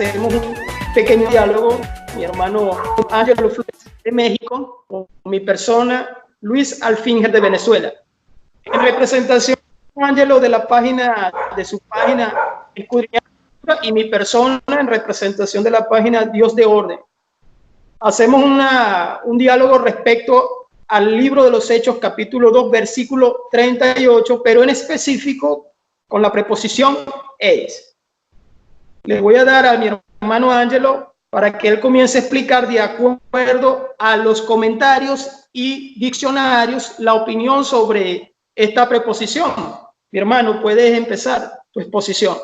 hacemos un pequeño diálogo, mi hermano Ángelo Flores de México, con mi persona Luis Alfinger de Venezuela. En representación de Ángelo de su página Escudriñar y mi persona en representación de la página Dios de Orden. Hacemos un diálogo respecto al libro de los Hechos, capítulo 2, versículo 38, pero en específico con la preposición eis. Le voy a dar a mi hermano Ángelo para que él comience a explicar de acuerdo a los comentarios y diccionarios la opinión sobre esta preposición. Mi hermano, puedes empezar tu exposición.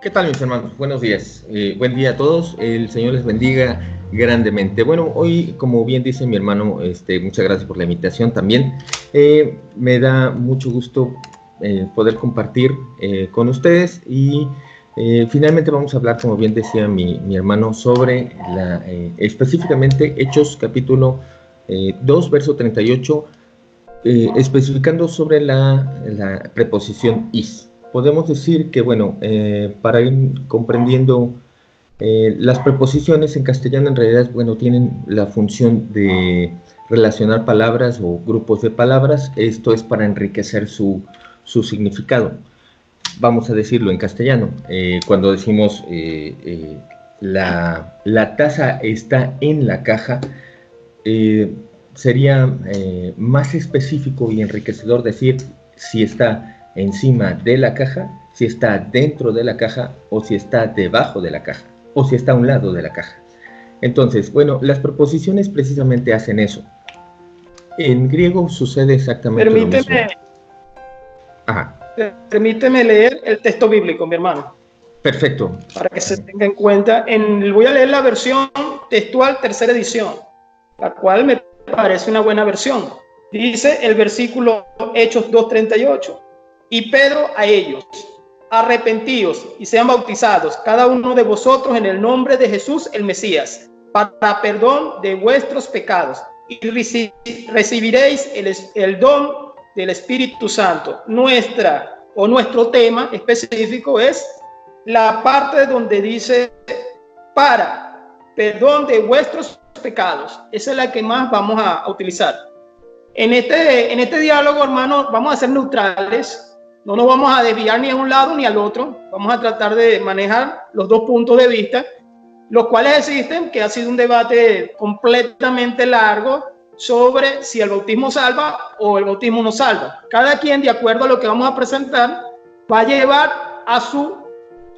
¿Qué tal, mis hermanos? Buenos días. Buen día a todos. El Señor les bendiga grandemente. Bueno, hoy, como bien dice mi hermano, muchas gracias por la invitación también. Me da mucho gusto poder compartir con ustedes y finalmente vamos a hablar, como bien decía mi hermano, sobre específicamente Hechos capítulo 2, verso 38, especificando sobre la preposición is. Podemos decir que, bueno, para ir comprendiendo las preposiciones en castellano, en realidad, bueno, tienen la función de relacionar palabras o grupos de palabras. Esto es para enriquecer su significado. Vamos a decirlo en castellano. Cuando decimos la taza está en la caja, sería más específico y enriquecedor decir si está encima de la caja, si está dentro de la caja, o si está debajo de la caja, o si está a un lado de la caja. Entonces, bueno, las preposiciones precisamente hacen eso. En griego sucede exactamente lo mismo. Ajá. Permíteme leer el texto bíblico, mi hermano. Perfecto. Para que se tenga en cuenta. Voy a leer la versión textual, tercera edición, la cual me parece una buena versión. Dice el versículo Hechos 2:38. Y Pedro a ellos: arrepentíos y sean bautizados cada uno de vosotros en el nombre de Jesús el Mesías, para perdón de vuestros pecados, y recibiréis el don del Espíritu Santo. Nuestro tema específico es la parte donde dice para perdón de vuestros pecados. Esa es la que más vamos a utilizar. En este diálogo, hermano, vamos a ser neutrales. No nos vamos a desviar ni a un lado ni al otro. Vamos a tratar de manejar los dos puntos de vista, los cuales existen, que ha sido un debate completamente largo sobre si el bautismo salva o el bautismo no salva. Cada quien, de acuerdo a lo que vamos a presentar, va a llevar a su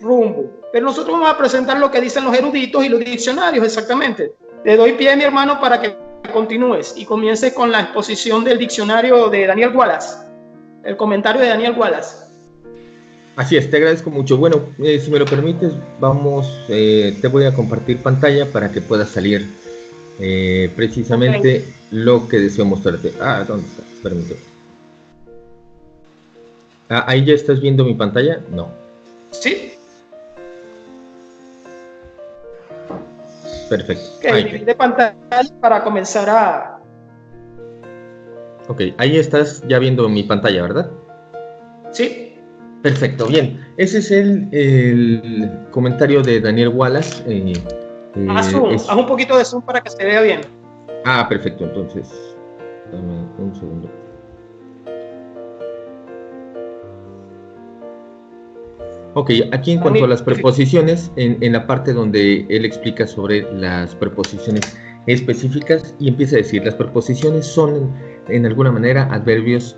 rumbo. Pero nosotros vamos a presentar lo que dicen los eruditos y los diccionarios exactamente. Te doy pie, mi hermano, para que continúes y comiences con la exposición del diccionario de Daniel Wallace. El comentario de Daniel Wallace. Así es, te agradezco mucho. Bueno, si me lo permites, te voy a compartir pantalla para que pueda salir precisamente lo que deseo mostrarte. ¿Dónde está? Permíteme. ¿Ahí ya estás viendo mi pantalla? No. Sí. Perfecto. Divide pantalla para comenzar a... Ok, ahí estás ya viendo mi pantalla, ¿verdad? Sí. Perfecto, bien. Ese es el comentario de Daniel Wallace. Haz un poquito de zoom para que se vea bien. Perfecto, entonces, dame un segundo. Ok, aquí en cuanto a las preposiciones, en la parte donde él explica sobre las preposiciones específicas y empieza a decir, las preposiciones son en alguna manera adverbios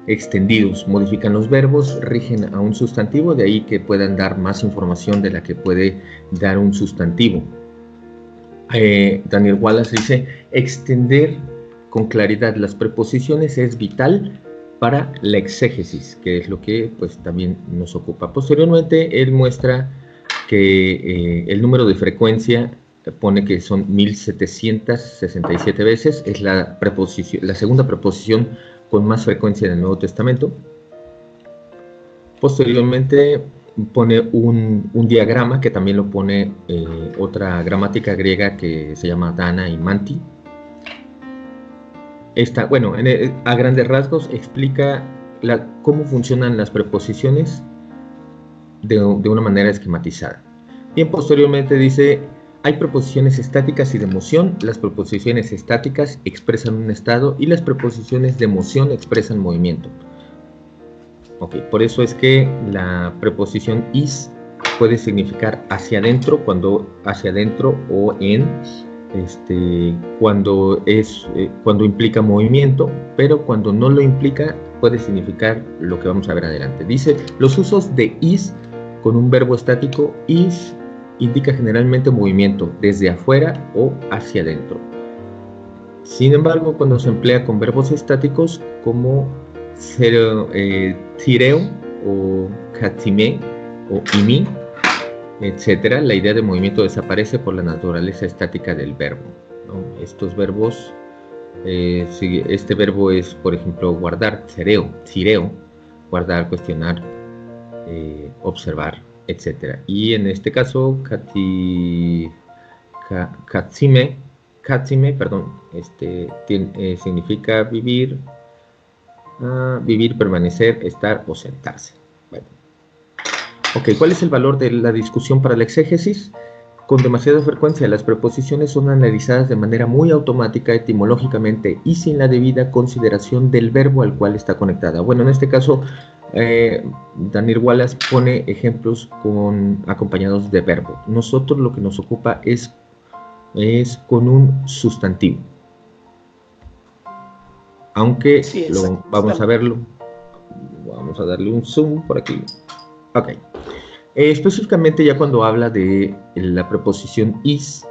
extendidos, modifican los verbos, rigen a un sustantivo, de ahí que puedan dar más información de la que puede dar un sustantivo. Daniel Wallace dice, extender con claridad las preposiciones es vital para la exégesis, que es lo que pues también nos ocupa. Posteriormente, él muestra que el número de frecuencia pone que son 1767 veces, es la segunda preposición con más frecuencia en el Nuevo Testamento. Posteriormente pone un diagrama que también lo pone otra gramática griega que se llama Dana y Manti. Bueno, a grandes rasgos explica cómo funcionan las preposiciones de una manera esquematizada. Bien, posteriormente dice, hay preposiciones estáticas y de moción. Las preposiciones estáticas expresan un estado y las preposiciones de moción expresan movimiento. Ok, por eso es que la preposición is puede significar hacia adentro, o en, cuando implica movimiento, pero cuando no lo implica puede significar lo que vamos a ver adelante. Dice, los usos de is con un verbo estático, is indica generalmente movimiento desde afuera o hacia adentro. Sin embargo, cuando se emplea con verbos estáticos como tireo o katime o imi, etcétera, la idea de movimiento desaparece por la naturaleza estática del verbo, ¿no? Estos verbos, este verbo es, por ejemplo, guardar, tireo, guardar, cuestionar, observar, etcétera. Y en este caso, katsime, significa vivir, permanecer, estar o sentarse. Bueno. Ok, ¿cuál es el valor de la discusión para la exégesis? Con demasiada frecuencia las preposiciones son analizadas de manera muy automática etimológicamente y sin la debida consideración del verbo al cual está conectada. Bueno, en este caso, Daniel Wallace pone ejemplos acompañados de verbo. Nosotros lo que nos ocupa es con un sustantivo. Aunque Sí, vamos a verlo. Vamos a darle un zoom por aquí. Ok. Específicamente ya cuando habla de la preposición is,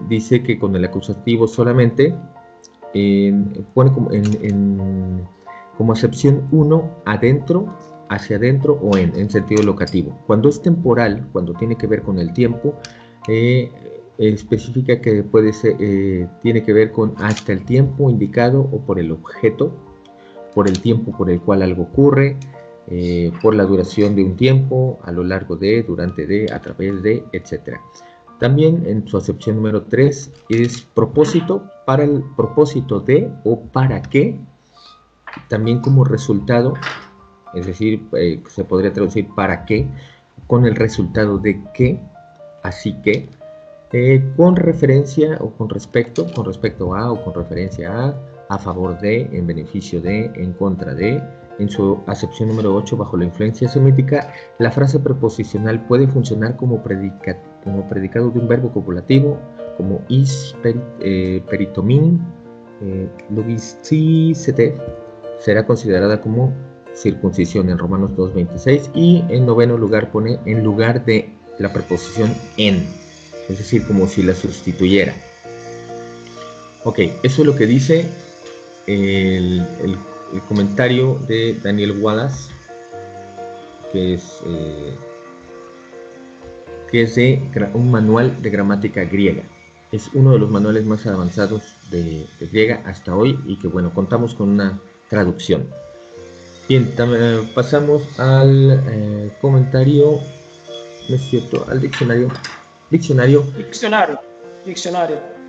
dice que con el acusativo solamente pone como acepción 1 adentro, hacia adentro o en sentido locativo. Cuando es temporal, cuando tiene que ver con el tiempo, especifica que puede ser, tiene que ver con hasta el tiempo indicado o por el objeto, por el tiempo por el cual algo ocurre, por la duración de un tiempo, a lo largo de, durante de, a través de, etc. También en su acepción número 3 es propósito, para el propósito de o para qué, también como resultado, es decir, se podría traducir para qué, con el resultado de qué, así que, con referencia o con respecto a o con referencia a favor de, en beneficio de, en contra de. En su acepción número 8, bajo la influencia semítica, la frase preposicional puede funcionar como predicado de un verbo copulativo, como is peritomin, logisticete, será considerada como circuncisión en Romanos 2:26, y en noveno lugar pone en lugar de la preposición en, es decir, como si la sustituyera. Ok, eso es lo que dice el comentario de Daniel Wallace, que es de un manual de gramática griega. Es uno de los manuales más avanzados de griega hasta hoy, y que bueno, contamos con una traducción. Bien, pasamos al comentario, ¿no es cierto?, al diccionario.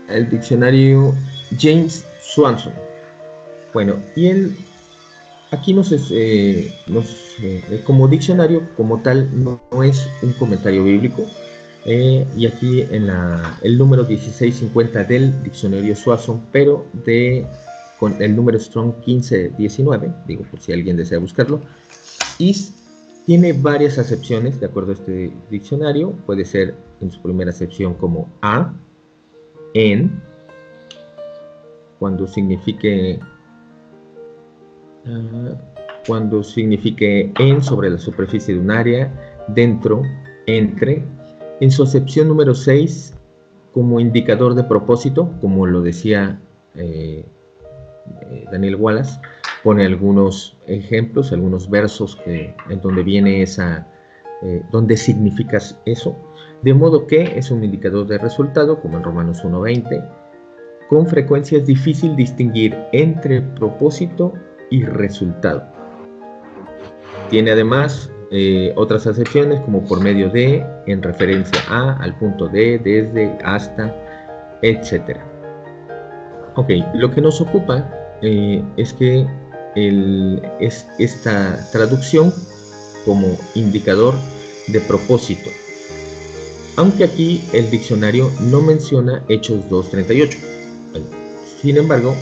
El diccionario James Swanson. Bueno, y él aquí como diccionario como tal no es un comentario bíblico, y aquí en el número 1650 del diccionario Swanson, pero con el número Strong 1519, digo por si alguien desea buscarlo, is tiene varias acepciones de acuerdo a este diccionario. Puede ser en su primera acepción como a, en, cuando signifique en, sobre la superficie de un área, dentro, entre. En su acepción número 6, como indicador de propósito, como lo decía Daniel Wallace, pone algunos ejemplos, algunos versos en donde viene donde significas eso, de modo que es un indicador de resultado, como en Romanos 1:20. Con frecuencia es difícil distinguir entre propósito y resultado. Tiene además otras acepciones, como por medio de, en referencia a, al punto de, desde, hasta, etc. Ok, lo que nos ocupa es que esta traducción como indicador de propósito, aunque aquí el diccionario no menciona Hechos 2:38. Sin embargo,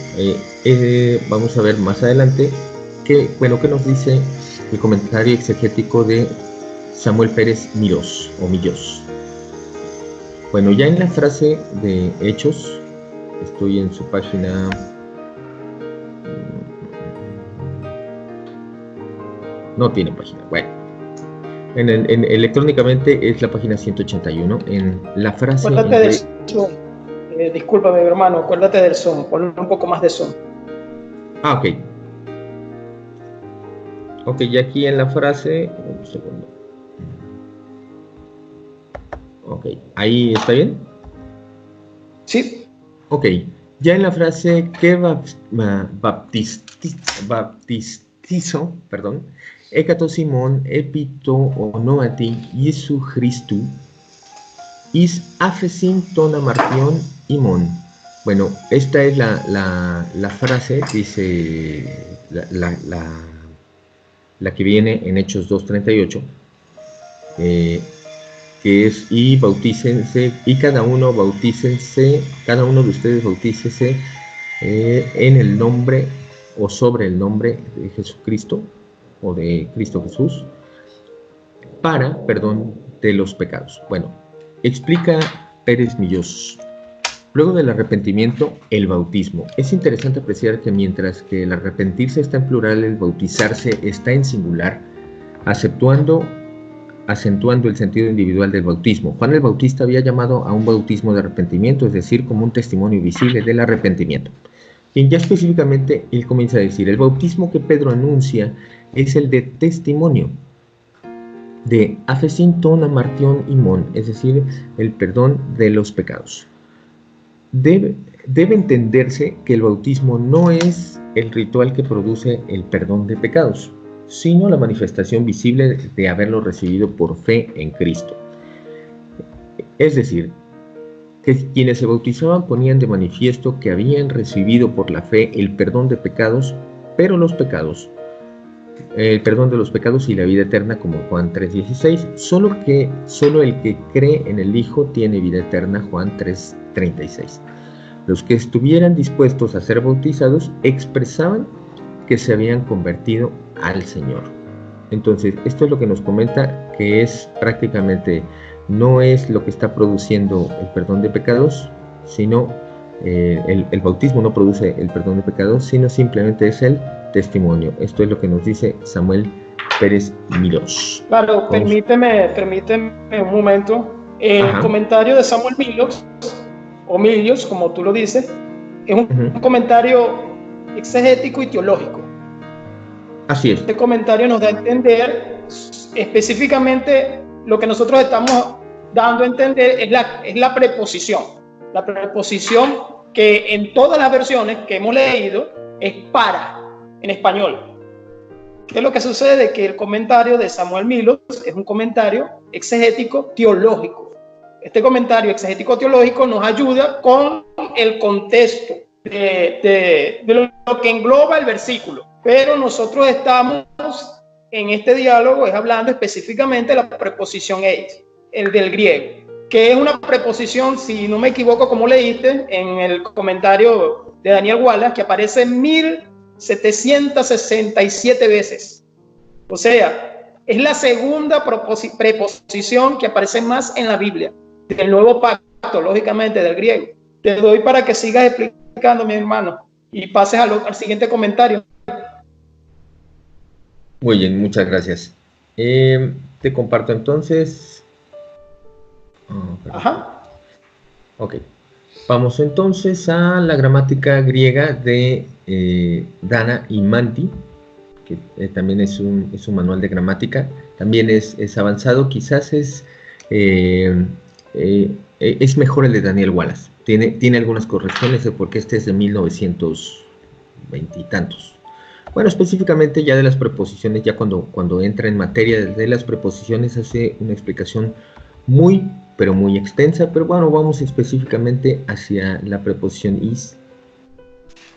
vamos a ver más adelante que nos dice el comentario exegético de Samuel Pérez Mirós o Millós. Bueno, ya en la frase de Hechos, estoy en su página. No tiene página. Bueno, electrónicamente es la página 181. En la frase. Acuérdate del Zoom. Discúlpame, mi hermano. Acuérdate del Zoom. Ponle un poco más de Zoom. Ah, ok. Ok, ya aquí en la frase. Un segundo. Ok, ¿ahí está bien? Sí. Ok, ya en la frase que baptizo, Hécato Simón, epito onoati Jesu Christu, is afesin tona martion imon. Bueno, esta es la frase, dice la que viene en Hechos 2:38, que es, y bautícense, y cada uno de ustedes bautícese en el nombre o sobre el nombre de Jesucristo o de Cristo Jesús para perdón de los pecados. Bueno, explica Pérez Millós. Luego del arrepentimiento, el bautismo. Es interesante apreciar que mientras que el arrepentirse está en plural, el bautizarse está en singular, acentuando el sentido individual del bautismo. Juan el Bautista había llamado a un bautismo de arrepentimiento, es decir, como un testimonio visible del arrepentimiento. Y ya específicamente él comienza a decir, el bautismo que Pedro anuncia es el de testimonio, de afesin tona martion imon, es decir, el perdón de los pecados. Debe entenderse que el bautismo no es el ritual que produce el perdón de pecados, sino la manifestación visible de haberlo recibido por fe en Cristo. Es decir, que quienes se bautizaban ponían de manifiesto que habían recibido por la fe el perdón de pecados, pero el perdón de los pecados y la vida eterna, como Juan 3:16, solo el que cree en el Hijo tiene vida eterna, Juan 3:36. Los que estuvieran dispuestos a ser bautizados expresaban que se habían convertido al Señor. Entonces, esto es lo que nos comenta, que es prácticamente, no es lo que está produciendo el perdón de pecados, sino el bautismo no produce el perdón de pecados, sino simplemente es el testimonio. Esto es lo que nos dice Samuel Pérez Mirós. Claro, permíteme un momento. El comentario de Samuel Millós, o Millós, como tú lo dices, es un comentario exegético y teológico. Así es. Este comentario nos da a entender específicamente lo que nosotros estamos dando a entender es la preposición. La preposición que en todas las versiones que hemos leído es para, en español. ¿Qué es lo que sucede? Que el comentario de Samuel Millós es un comentario exegético teológico. Este comentario exegético teológico nos ayuda con el contexto de lo que engloba el versículo. Pero nosotros estamos en este diálogo hablando específicamente de la preposición eis, el del griego, que es una preposición, si no me equivoco, como leíste en el comentario de Daniel Wallace, que aparece 1767 veces. O sea, es la segunda preposición que aparece más en la Biblia, del Nuevo Pacto, lógicamente, del griego. Te doy para que sigas explicando, mi hermano, y pases al siguiente comentario. Muy bien, muchas gracias. Te comparto entonces. Ajá. Ok. Vamos entonces a la gramática griega de Dana y Manti, que también es un manual de gramática. También es avanzado, quizás es mejor el de Daniel Wallace. Tiene algunas correcciones porque este es de 1920 y tantos. Bueno, específicamente ya de las preposiciones, ya cuando entra en materia de las preposiciones, hace una explicación muy, pero muy extensa. Pero bueno, vamos específicamente hacia la preposición is.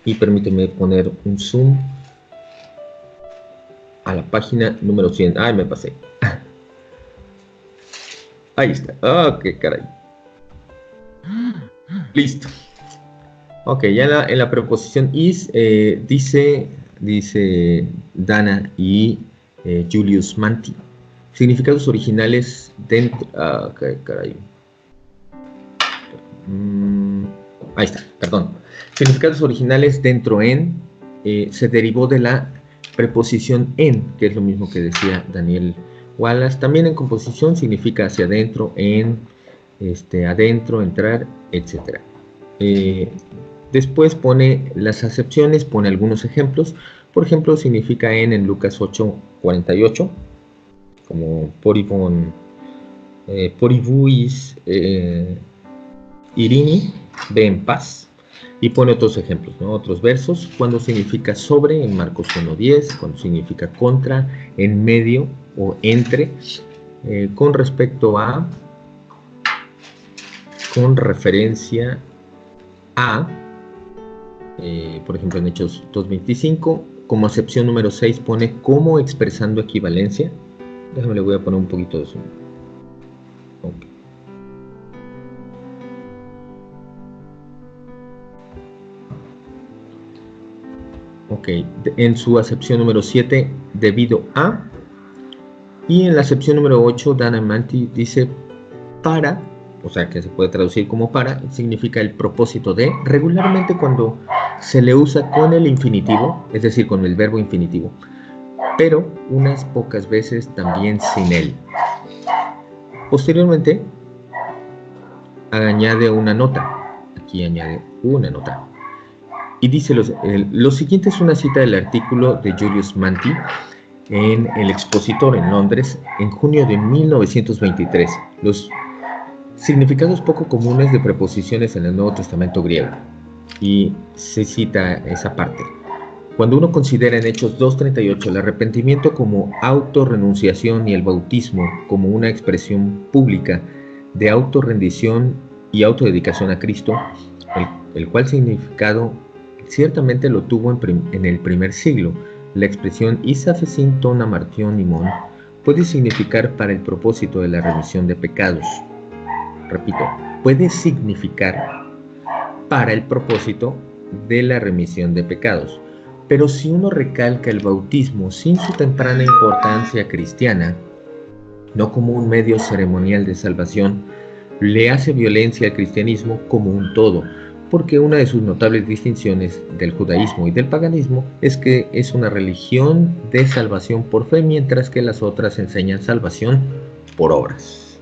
Y permíteme poner un zoom. a la página número 100. Ay, me pasé. Ahí está. Ah, qué caray. Listo. Ok, ya en la preposición is dice Dana y Julius Manti. Significados originales dentro... Ah, qué caray. Ahí está, perdón. Significados originales dentro en se derivó de la preposición en, que es lo mismo que decía Daniel Wallace. También en composición significa hacia adentro, en, adentro, entrar, etc. Después pone las acepciones, pone algunos ejemplos. Por ejemplo, significa en Lucas 8:48, como porivuis irini, ve en paz. Y pone otros ejemplos, ¿no? Otros versos, cuando significa sobre, en Marcos 1:10, cuando significa contra, en medio o entre, con respecto a, con referencia a, por ejemplo en Hechos 2:25, como acepción número 6 pone como expresando equivalencia. Déjame, le voy a poner un poquito de zoom. Okay. Ok, en su acepción número 7, debido a, y en la acepción número 8, Dana Manti dice para, o sea que se puede traducir como para, significa el propósito de, regularmente cuando se le usa con el infinitivo, es decir, con el verbo infinitivo, pero unas pocas veces también sin él. Posteriormente, añade una nota, aquí añade una nota. Y dice, lo siguiente es una cita del artículo de Julius Manti en El Expositor en Londres en junio de 1923. Los significados poco comunes de preposiciones en el Nuevo Testamento griego. Y se cita esa parte. Cuando uno considera en Hechos 2:38 el arrepentimiento como autorrenunciación y el bautismo como una expresión pública de autorrendición y autodedicación a Cristo, el cual significado ciertamente lo tuvo en el primer siglo. La expresión Isafesin ton amartion imon puede significar para el propósito de la remisión de pecados. Repito, puede significar para el propósito de la remisión de pecados. Pero si uno recalca el bautismo sin su temprana importancia cristiana, no como un medio ceremonial de salvación, le hace violencia al cristianismo como un todo, porque una de sus notables distinciones del judaísmo y del paganismo es que es una religión de salvación por fe, mientras que las otras enseñan salvación por obras.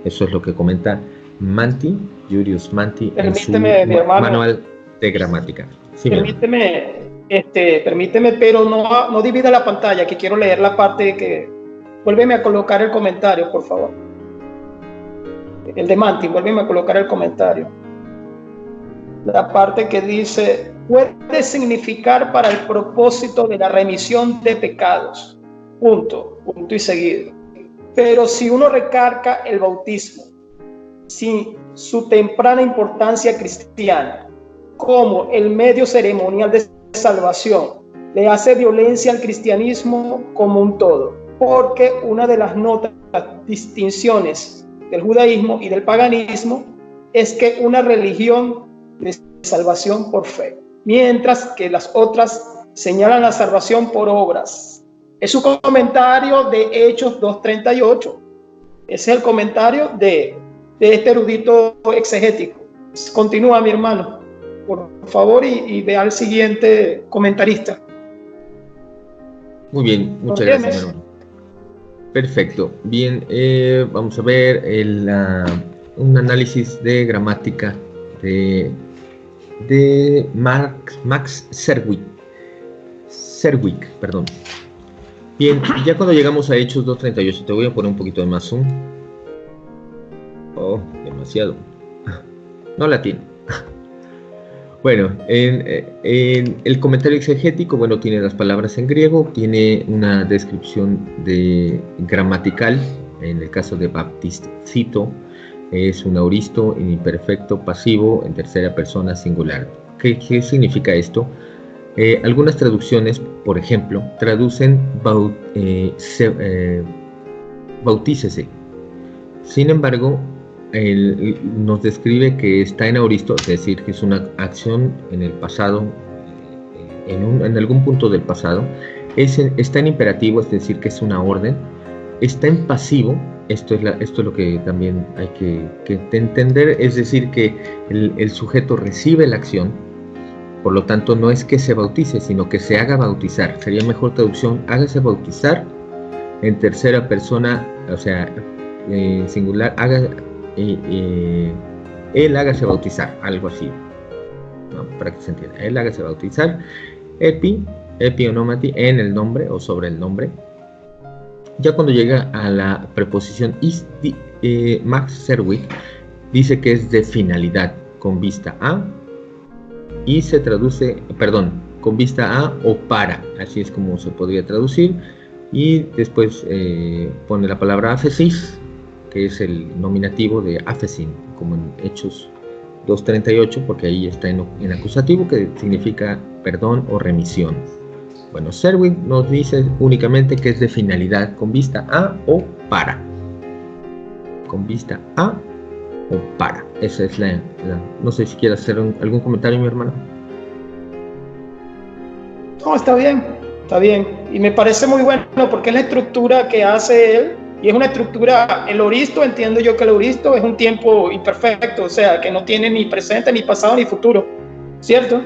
Eso es lo que comenta Manti, Julius Manti, en su manual de gramática. Sí, permíteme, pero no divida la pantalla, que quiero leer la parte que... Vuélveme a colocar el comentario, por favor. El de Manti, vuélveme a colocar el comentario. La parte que dice, puede significar para el propósito de la remisión de pecados. Punto y seguido. Pero si uno recarga el bautismo, sin su temprana importancia cristiana, como el medio ceremonial de salvación, le hace violencia al cristianismo como un todo, porque una de las distinciones del judaísmo y del paganismo es que una religión de salvación por fe, mientras que las otras señalan la salvación por obras. Es su comentario de Hechos 2:38. Ese es el comentario de este erudito exegético. Continúa, mi hermano, por favor, y ve al siguiente comentarista. Muy bien, muchas gracias, hermano. Perfecto. Bien, vamos a ver un análisis de gramática de Max Serwick, perdón. Bien, ya cuando llegamos a Hechos 2:38, te voy a poner un poquito de más zoom. Oh, demasiado. No la tiene. Bueno, en el comentario exegético, bueno, tiene las palabras en griego, tiene una descripción gramatical, en el caso de Baptiste cito, es un auristo en imperfecto pasivo en tercera persona singular. ¿Qué significa esto? Algunas traducciones, por ejemplo, traducen bautícese. Sin embargo, nos describe que está en aoristo, es decir, que es una acción en el pasado, en algún punto del pasado. Está en imperativo, es decir, que es una orden. Está en pasivo, esto es lo que también hay que entender, es decir, que el sujeto recibe la acción, por lo tanto no es que se bautice, sino que se haga bautizar. Sería mejor traducción, hágase bautizar, en tercera persona, o sea, singular, él hágase bautizar, algo así, ¿no? Para que se entienda, él hágase bautizar, epionomati, en el nombre o sobre el nombre. Ya cuando llega a la preposición Max Serwig dice que es de finalidad, con vista a, y se traduce, con vista a o para, así es como se podría traducir, y después pone la palabra aphesis, que es el nominativo de aphesin, como en Hechos 2:38, porque ahí está en acusativo, que significa perdón o remisión. Bueno, Serwig nos dice únicamente que es de finalidad, con vista a o para. Con vista a o para. Esa es no sé si quieres hacer algún comentario, mi hermano. No, está bien. Y me parece muy bueno porque es la estructura que hace él. Y es una estructura, el aoristo, entiendo yo que el aoristo es un tiempo imperfecto, o sea, que no tiene ni presente, ni pasado, ni futuro, ¿cierto?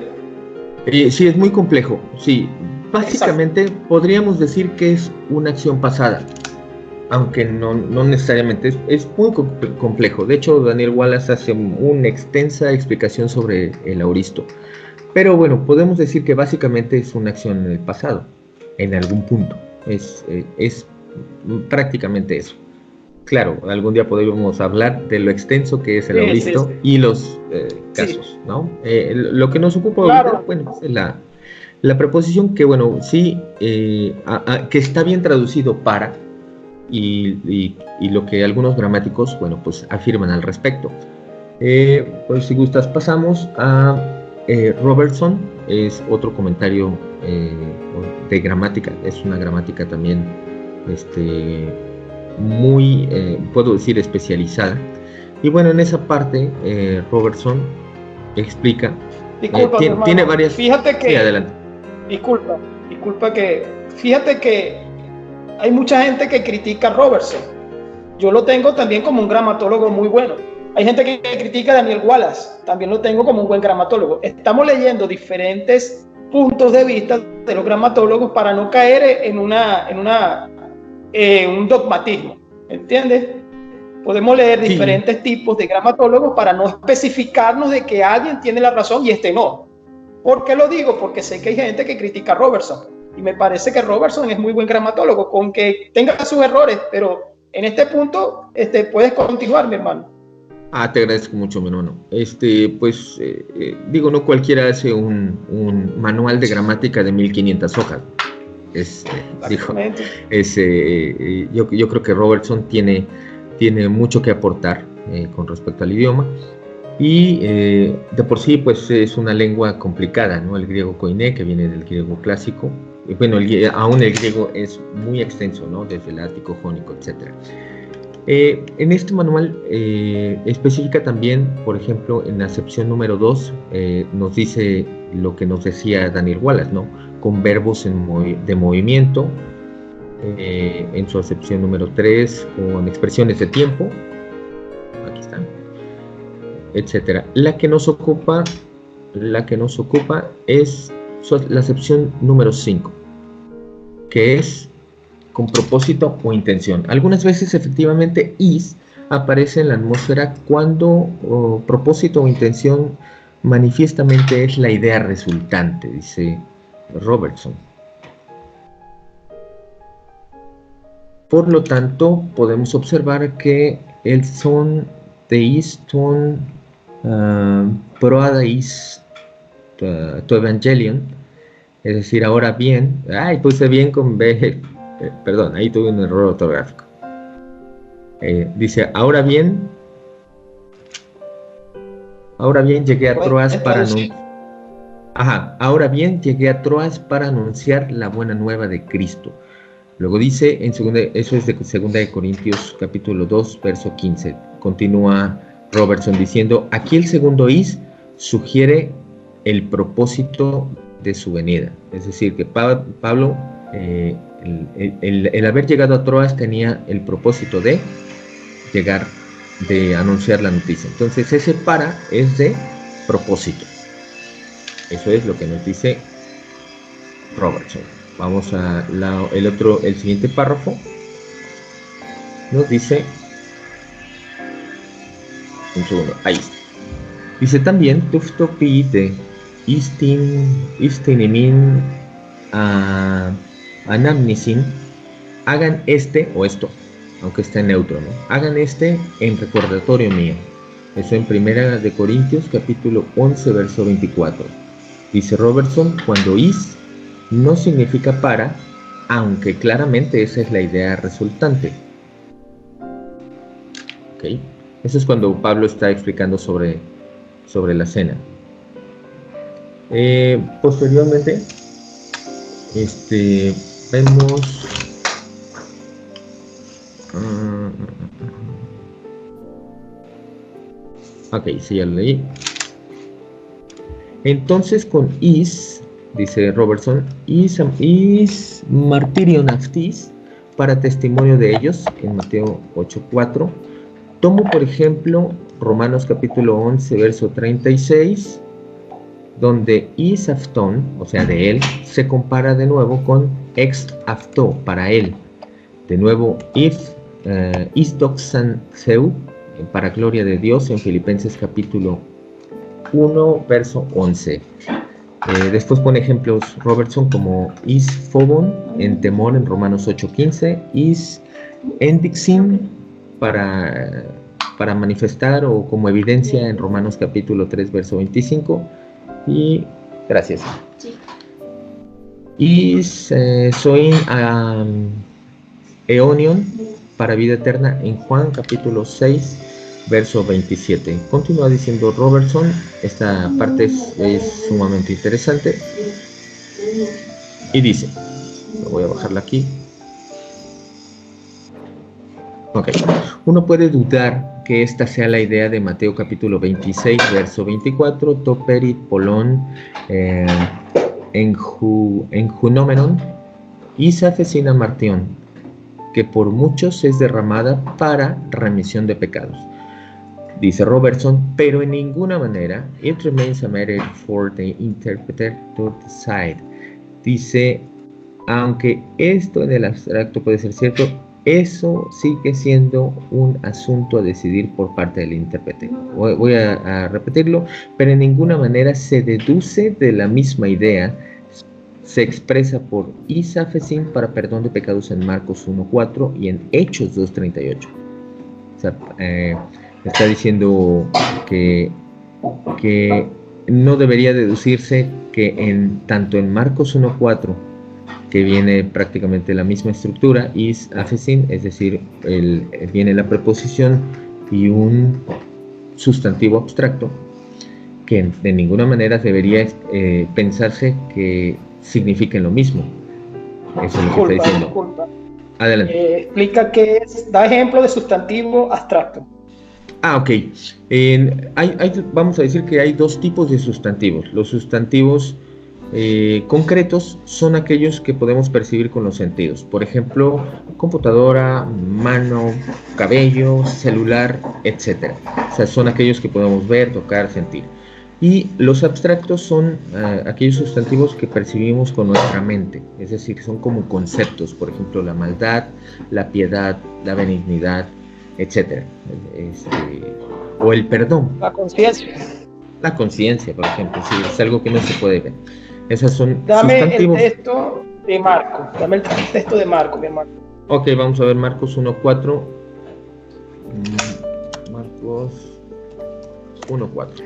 Sí, es muy complejo, sí. Básicamente podríamos decir que es una acción pasada, aunque no necesariamente, es muy complejo. De hecho, Daniel Wallace hace una extensa explicación sobre el aoristo. Pero bueno, podemos decir que básicamente es una acción en el pasado, en algún punto. Es prácticamente eso. Claro, algún día podríamos hablar de lo extenso que es el aoristo y los casos, ¿no? Lo que nos ocupa ahorita, bueno, es la preposición que, bueno, sí, que está bien traducido para, y lo que algunos gramáticos, bueno, pues afirman al respecto. Pues si gustas, pasamos a Robertson, es otro comentario de gramática, es una gramática también muy, puedo decir, especializada. Y bueno, en esa parte Robertson explica, tiene varias... Fíjate que... Sí, adelante. Disculpa que... Fíjate que hay mucha gente que critica a Robertson. Yo lo tengo también como un gramatólogo muy bueno. Hay gente que critica a Daniel Wallace, también lo tengo como un buen gramatólogo. Estamos leyendo diferentes puntos de vista de los gramatólogos para no caer en un dogmatismo, ¿entiendes? Podemos leer diferentes tipos de gramatólogos para no especificarnos de que alguien tiene la razón y este no. ¿Por qué lo digo? Porque sé que hay gente que critica a Robertson y me parece que Robertson es muy buen gramatólogo, con que tenga sus errores, pero en este punto puedes continuar, mi hermano. Te agradezco mucho, mi hermano. Pues, digo, no cualquiera hace un manual de gramática de 1500 hojas. Yo creo que Robertson tiene mucho que aportar con respecto al idioma. Y de por sí, pues, es una lengua complicada, ¿no? El griego koiné, que viene del griego clásico. Y bueno, aún el griego es muy extenso, ¿no? Desde el ático, jónico, etcétera. En este manual especifica también, por ejemplo, en la acepción número 2, nos dice lo que nos decía Daniel Wallace, ¿no? Con verbos de movimiento, en su acepción número 3, con expresiones de tiempo, aquí están, etcétera. La que nos ocupa es la acepción número 5, que es con propósito o intención. Algunas veces efectivamente is aparece en la atmósfera cuando propósito o intención manifiestamente es la idea resultante, dice Robertson. Por lo tanto, podemos observar que el son de is ton proada is to evangelion, es decir, ahora bien, puse bien con B, perdón, ahí tuve un error ortográfico. Dice, ahora bien llegué a Troas para Ajá, ahora bien, llegué a Troas para anunciar la buena nueva de Cristo. Luego dice, eso es de 2 Corintios capítulo 2, verso 15. Continúa Robertson diciendo, aquí el segundo is sugiere el propósito de su venida. Es decir, que Pablo, el haber llegado a Troas tenía el propósito de llegar, de anunciar la noticia. Entonces ese para es de propósito. Eso es lo que nos dice Robertson. Vamos a el siguiente párrafo. Nos dice, un segundo, ahí está. Dice también, tufto pide istinimin anamnisin, hagan o esto, aunque está en neutro, ¿no? Hagan en recordatorio mío. Eso en 1 Corintios capítulo 11, verso 24. Dice Robertson, cuando is no significa para, aunque claramente esa es la idea resultante. ¿Okay? Eso es cuando Pablo está explicando sobre la cena. Posteriormente, vemos... ok, sí, ya lo leí. Entonces con is, dice Robertson, is martirion actis, para testimonio de ellos, en Mateo 8:4. Tomo, por ejemplo, Romanos capítulo 11, verso 36, donde is afton, o sea, de él, se compara de nuevo con ex afto, para él. De nuevo, is doxan seu, para gloria de Dios, en Filipenses capítulo 1, verso 11. Después pone ejemplos Robertson como is phobon, en temor, en Romanos 8:15, is endixin, para manifestar o como evidencia, en Romanos capítulo 3, verso 25. Y gracias. Sí. Is soin eonion, para vida eterna, en Juan capítulo 6, verso 27. Continúa diciendo Robertson, esta parte es sumamente interesante, y dice, voy a bajarla aquí. Ok, uno puede dudar que esta sea la idea de Mateo capítulo 26, verso 24, toperit polon en junomenon, isafesina martion, que por muchos es derramada para remisión de pecados. Dice Robertson, pero en ninguna manera it remains a matter for the interpreter to decide. Dice, aunque esto en el abstracto puede ser cierto, eso sigue siendo un asunto a decidir por parte del intérprete. Voy a repetirlo, pero en ninguna manera se deduce de la misma idea. Se expresa por isafesin para perdón de pecados en Marcos 1:4 y en Hechos 2:38. O sea, está diciendo que no debería deducirse que tanto en Marcos 1:4, que viene prácticamente la misma estructura, is afesin, es decir, viene la preposición y un sustantivo abstracto, que de ninguna manera debería pensarse que signifiquen lo mismo. Eso es lo que está diciendo. Disculpa. Adelante. Explica qué es, da ejemplo de sustantivo abstracto. Ok. Vamos a decir que hay dos tipos de sustantivos. Los sustantivos concretos son aquellos que podemos percibir con los sentidos. Por ejemplo, computadora, mano, cabello, celular, etc. O sea, son aquellos que podemos ver, tocar, sentir. Y los abstractos son aquellos sustantivos que percibimos con nuestra mente, es decir, son como conceptos, por ejemplo, la maldad, la piedad, la benignidad, etc. O el perdón. La conciencia. La conciencia, por ejemplo, sí, es algo que no se puede ver. Esas son sustantivos. El texto de Marcos, dame el texto de Marcos, mi hermano. Ok, vamos a ver Marcos 1:4. Marcos 1:4.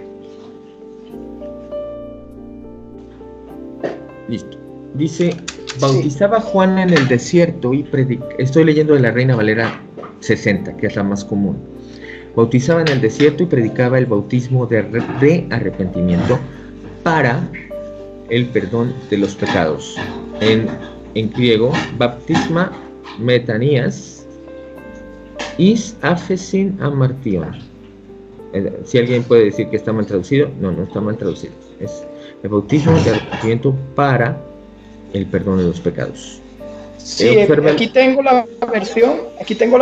Listo. Dice, bautizaba Juan en el desierto y predicaba. Estoy leyendo de la Reina Valera 60, que es la más común. Bautizaba en el desierto y predicaba el bautismo de arrepentimiento para el perdón de los pecados. En griego, baptisma metanias is aphesin amartion. Si alguien puede decir que está mal traducido, no está mal traducido. Es el bautismo de arrepentimiento para el perdón de los pecados. Sí, aquí tengo la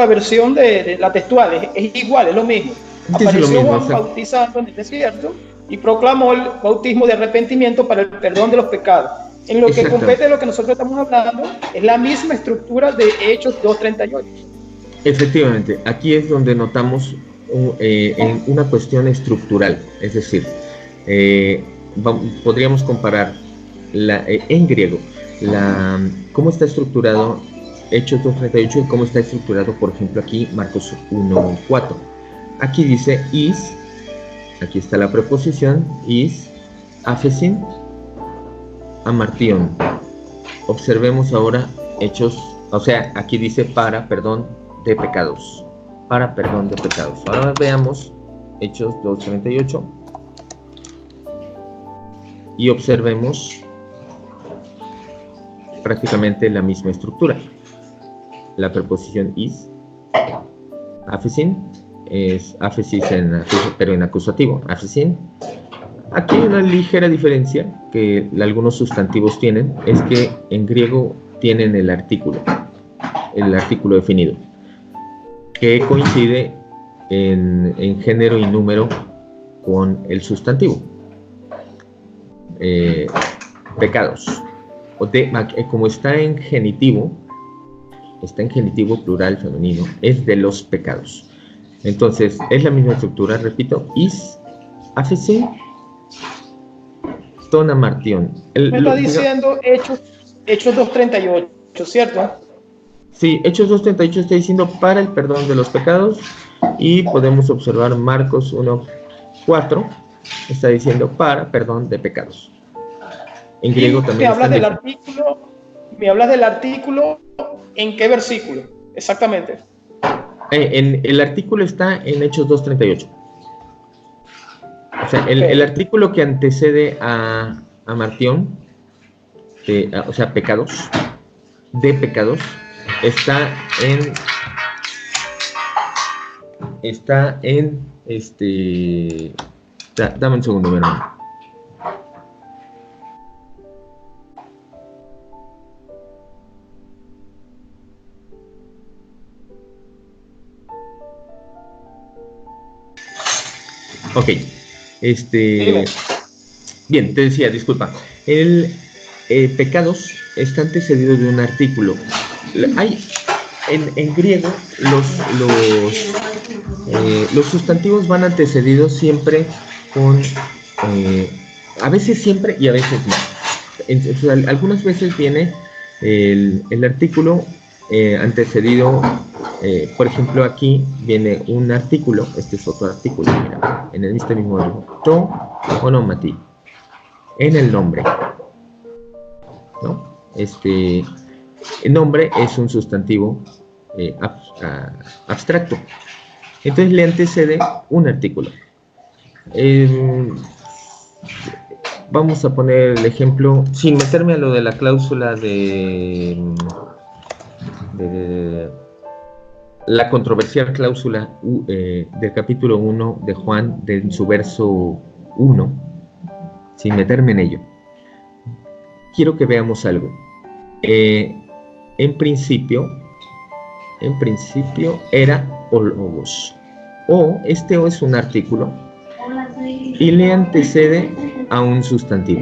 versión de la textual, es igual, es lo mismo. Apareció Juan bautizando en el desierto y proclamó el bautismo de arrepentimiento para el perdón de los pecados. En lo que compete a lo que nosotros estamos hablando, es la misma estructura de Hechos 2:38. Efectivamente, aquí es donde notamos en una cuestión estructural, es decir, podríamos comparar en griego cómo está estructurado Hechos 2:38 y cómo está estructurado, por ejemplo, aquí Marcos 1:4. Aquí dice is, aquí está la preposición is, aphesin, amartion. Observemos ahora Hechos, o sea, aquí dice para perdón de pecados. Para perdón de pecados. Ahora veamos Hechos 2:38 y observemos prácticamente la misma estructura. La preposición is, aphesin, es aphesis pero en acusativo, aphesin. Aquí hay una ligera diferencia que algunos sustantivos tienen, es que en griego tienen el artículo definido, que coincide en género y número con el sustantivo. Pecados. Como está en genitivo plural femenino, es de los pecados. Entonces, es la misma estructura, repito, is, aphesin, ton amartion. Me está diciendo Hechos 2:38, ¿cierto? Sí, Hechos 2:38 está diciendo para el perdón de los pecados, y podemos observar Marcos 1:4, está diciendo para perdón de pecados. En griego también. Me hablas del artículo, ¿en qué versículo? Exactamente. El artículo está en Hechos 2:38. O sea, el artículo que antecede a amartion, o sea, pecados, de pecados, dame un segundo, mi hermano. Ok, bien, te decía, disculpa, el pecados está antecedido de un artículo. Hay en griego los sustantivos van antecedidos siempre con a veces siempre y a veces no. Entonces, algunas veces viene el artículo antecedido. Por ejemplo, aquí viene un artículo, este es otro artículo, mira, en este mismo libro, to onomati, en el nombre, ¿no? El nombre es un sustantivo abstracto, entonces le antecede un artículo. Vamos a poner el ejemplo, sin meterme a lo de la cláusula de la controversial cláusula del capítulo 1 de Juan, de su verso 1, sin meterme en ello. Quiero que veamos algo. En principio era o logos. Este o es un artículo y le antecede a un sustantivo.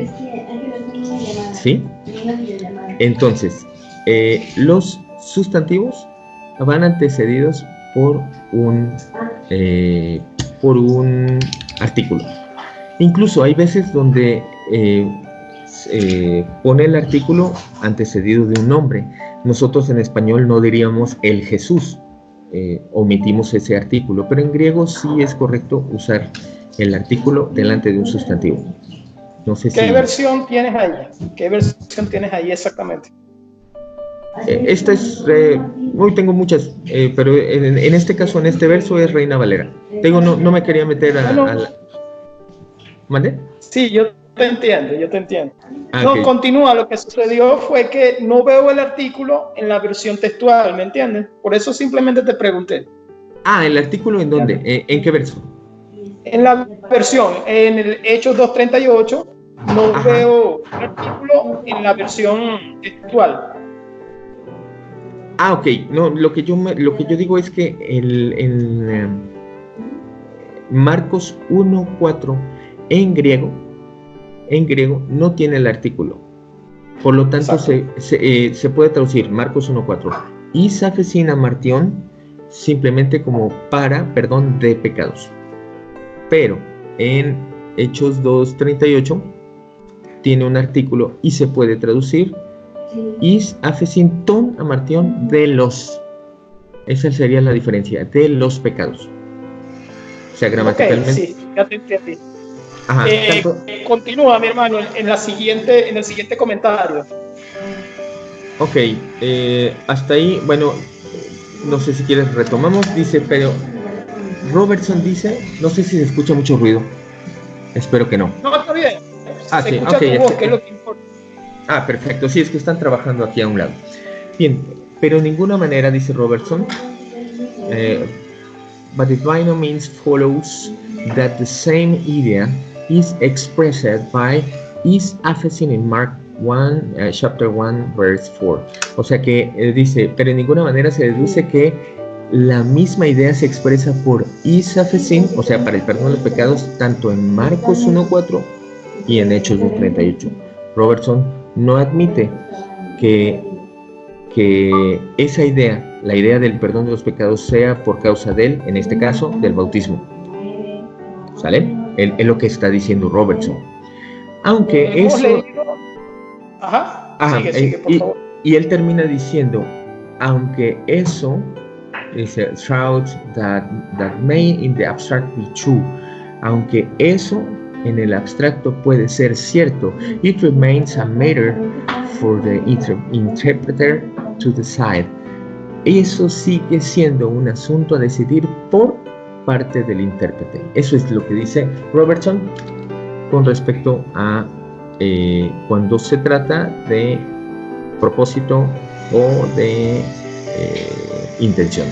¿Sí? Entonces, los sustantivos van antecedidos por un artículo. Incluso hay veces donde pone el artículo antecedido de un nombre. Nosotros en español no diríamos el Jesús, omitimos ese artículo, pero en griego sí es correcto usar el artículo delante de un sustantivo. No sé ¿Qué versión tienes ahí? ¿Qué versión tienes ahí exactamente? Esta es, hoy tengo muchas, pero en este caso, en este verso es Reina Valera. No me quería meter a la... ¿Mande? Sí, yo te entiendo, yo te entiendo. Ah, No, ok. continúa. Lo que sucedió fue que no veo el artículo en la versión textual, ¿me entiendes? Por eso simplemente te pregunté. Ah, ¿el artículo en dónde? ¿En qué verso? En la versión, en el Hechos 2:38, no Ajá. veo el artículo en la versión textual. Ah, ok. No, lo que yo digo es que en Marcos 1:4 en griego no tiene el artículo. Por lo tanto, se puede traducir Marcos 1:4. Is afesin amartion, simplemente como para perdón de pecados. Pero en Hechos 2:38 tiene un artículo y se puede traducir is afesin ton amartion de los. Esa sería la diferencia, de los pecados. O sea, gramaticalmente. Ok, sí, ya te entendí. Ajá, Continúa, mi hermano, en el siguiente comentario. Ok, hasta ahí, bueno, no sé si quieres retomamos, dice, pero Robertson dice, no sé si se escucha mucho ruido, espero que no. No, está bien. Ah, Se sí, escucha ok, tu voz, que es lo que importa. Ah, perfecto, sí, es que están trabajando aquí a un lado. Bien, pero en ninguna manera, dice Robertson, but it by no means follows that the same idea is expressed by is afesin in Mark 1, chapter 1, verse 4. O sea que dice, pero en ninguna manera se deduce que la misma idea se expresa por is afesin, o sea, para el perdón de los pecados, tanto en Marcos 1:4 y en Hechos 2:38. Robertson no admite que esa idea, la idea del perdón de los pecados, sea por causa del, en este caso, del bautismo. ¿Sale? Es lo que está diciendo Robertson. Aunque eso... Leído... Ajá, sigue, por favor. Y él termina diciendo, aunque eso is a thought that may in the abstract be true, aunque eso en el abstracto puede ser cierto, it remains a matter for the interpreter to decide. Eso sigue siendo un asunto a decidir por parte del intérprete. Eso es lo que dice Robertson con respecto a cuando se trata de propósito o de intención.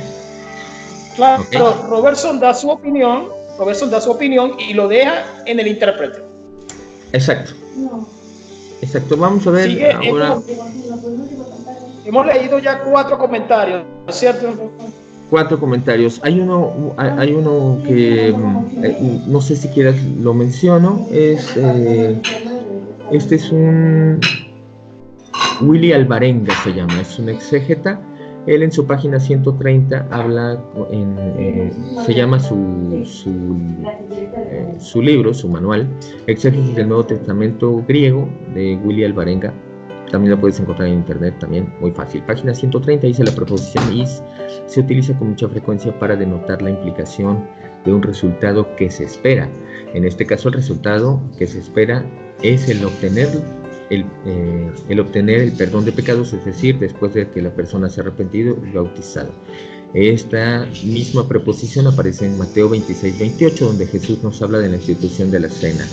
Claro, okay. Robertson da su opinión y lo deja en el intérprete. Exacto. Exacto, vamos a ver ahora. Hemos leído ya 4 comentarios, ¿cierto? 4 comentarios. Hay uno que no sé si quieras lo menciono. Este es un Willy Alvarenga, se llama, es un exégeta. Él en su página 130 habla se llama su libro, su manual, Exégesis del Nuevo Testamento griego, de Willy Alvarenga. También lo puedes encontrar en internet, también muy fácil. Página 130 dice: la preposición is se utiliza con mucha frecuencia para denotar la implicación de un resultado que se espera. En este caso, el resultado que se espera es el obtener el perdón de pecados, es decir, después de que la persona se ha arrepentido y bautizado. Esta misma preposición aparece en Mateo 26-28, donde Jesús nos habla de la institución de la cena.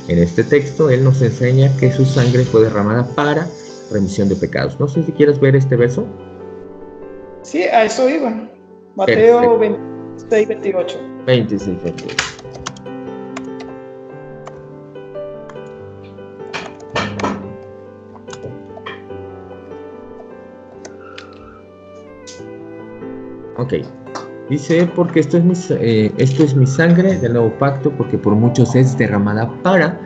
En este texto, Él nos enseña que su sangre fue derramada para remisión de pecados. No sé si quieres ver este verso. Sí, a eso iba. Mateo 26-28. 26-28. Ok, dice: porque esto es mi sangre del nuevo pacto, porque por muchos es derramada para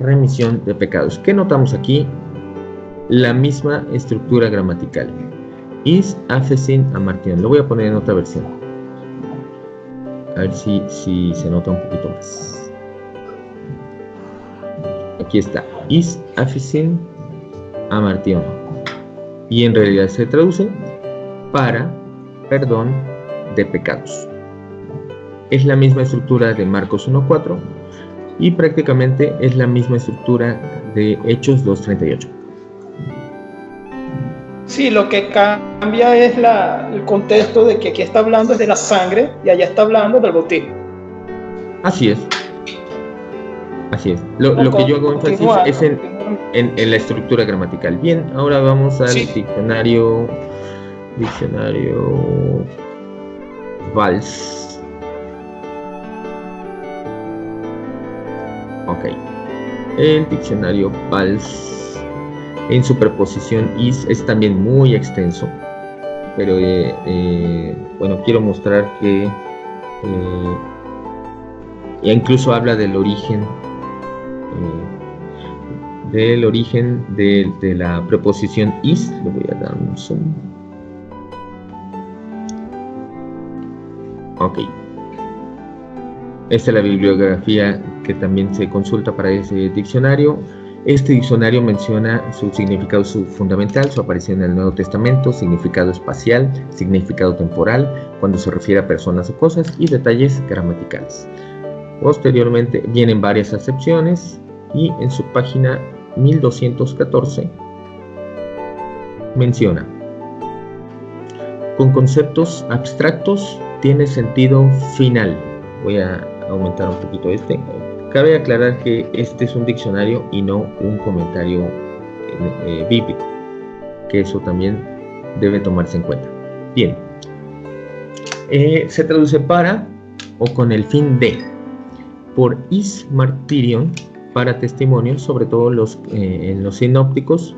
remisión de pecados. ¿Qué notamos aquí? La misma estructura gramatical. Is afesin amartion. Lo voy a poner en otra versión. A ver si se nota un poquito más. Aquí está. Is afesin amartion. Y en realidad se traduce para perdón de pecados. Es la misma estructura de Marcos 1:4 y prácticamente es la misma estructura de Hechos 2:38. Sí, lo que cambia es el contexto de que aquí está hablando es de la sangre y allá está hablando del bautismo. Así es. Así es. Lo que yo hago énfasis es en la estructura gramatical. Bien, ahora vamos al diccionario Valls. Ok. El diccionario Valls en superposición is es también muy extenso, pero bueno, quiero mostrar que incluso habla del origen de la preposición is. Le voy a dar un zoom. Ok. Esta es la bibliografía que también se consulta para ese diccionario. Este diccionario menciona su significado fundamental, su aparición en el Nuevo Testamento, significado espacial, significado temporal, cuando se refiere a personas o cosas, y detalles gramaticales. Posteriormente vienen varias acepciones y en su página 1214 menciona: con conceptos abstractos tiene sentido final. Voy a aumentar un poquito este. Cabe aclarar que este es un diccionario y no un comentario bíblico, que eso también debe tomarse en cuenta. Bien, se traduce para o con el fin de, por is martirion, para testimonios, sobre todo en los sinópticos,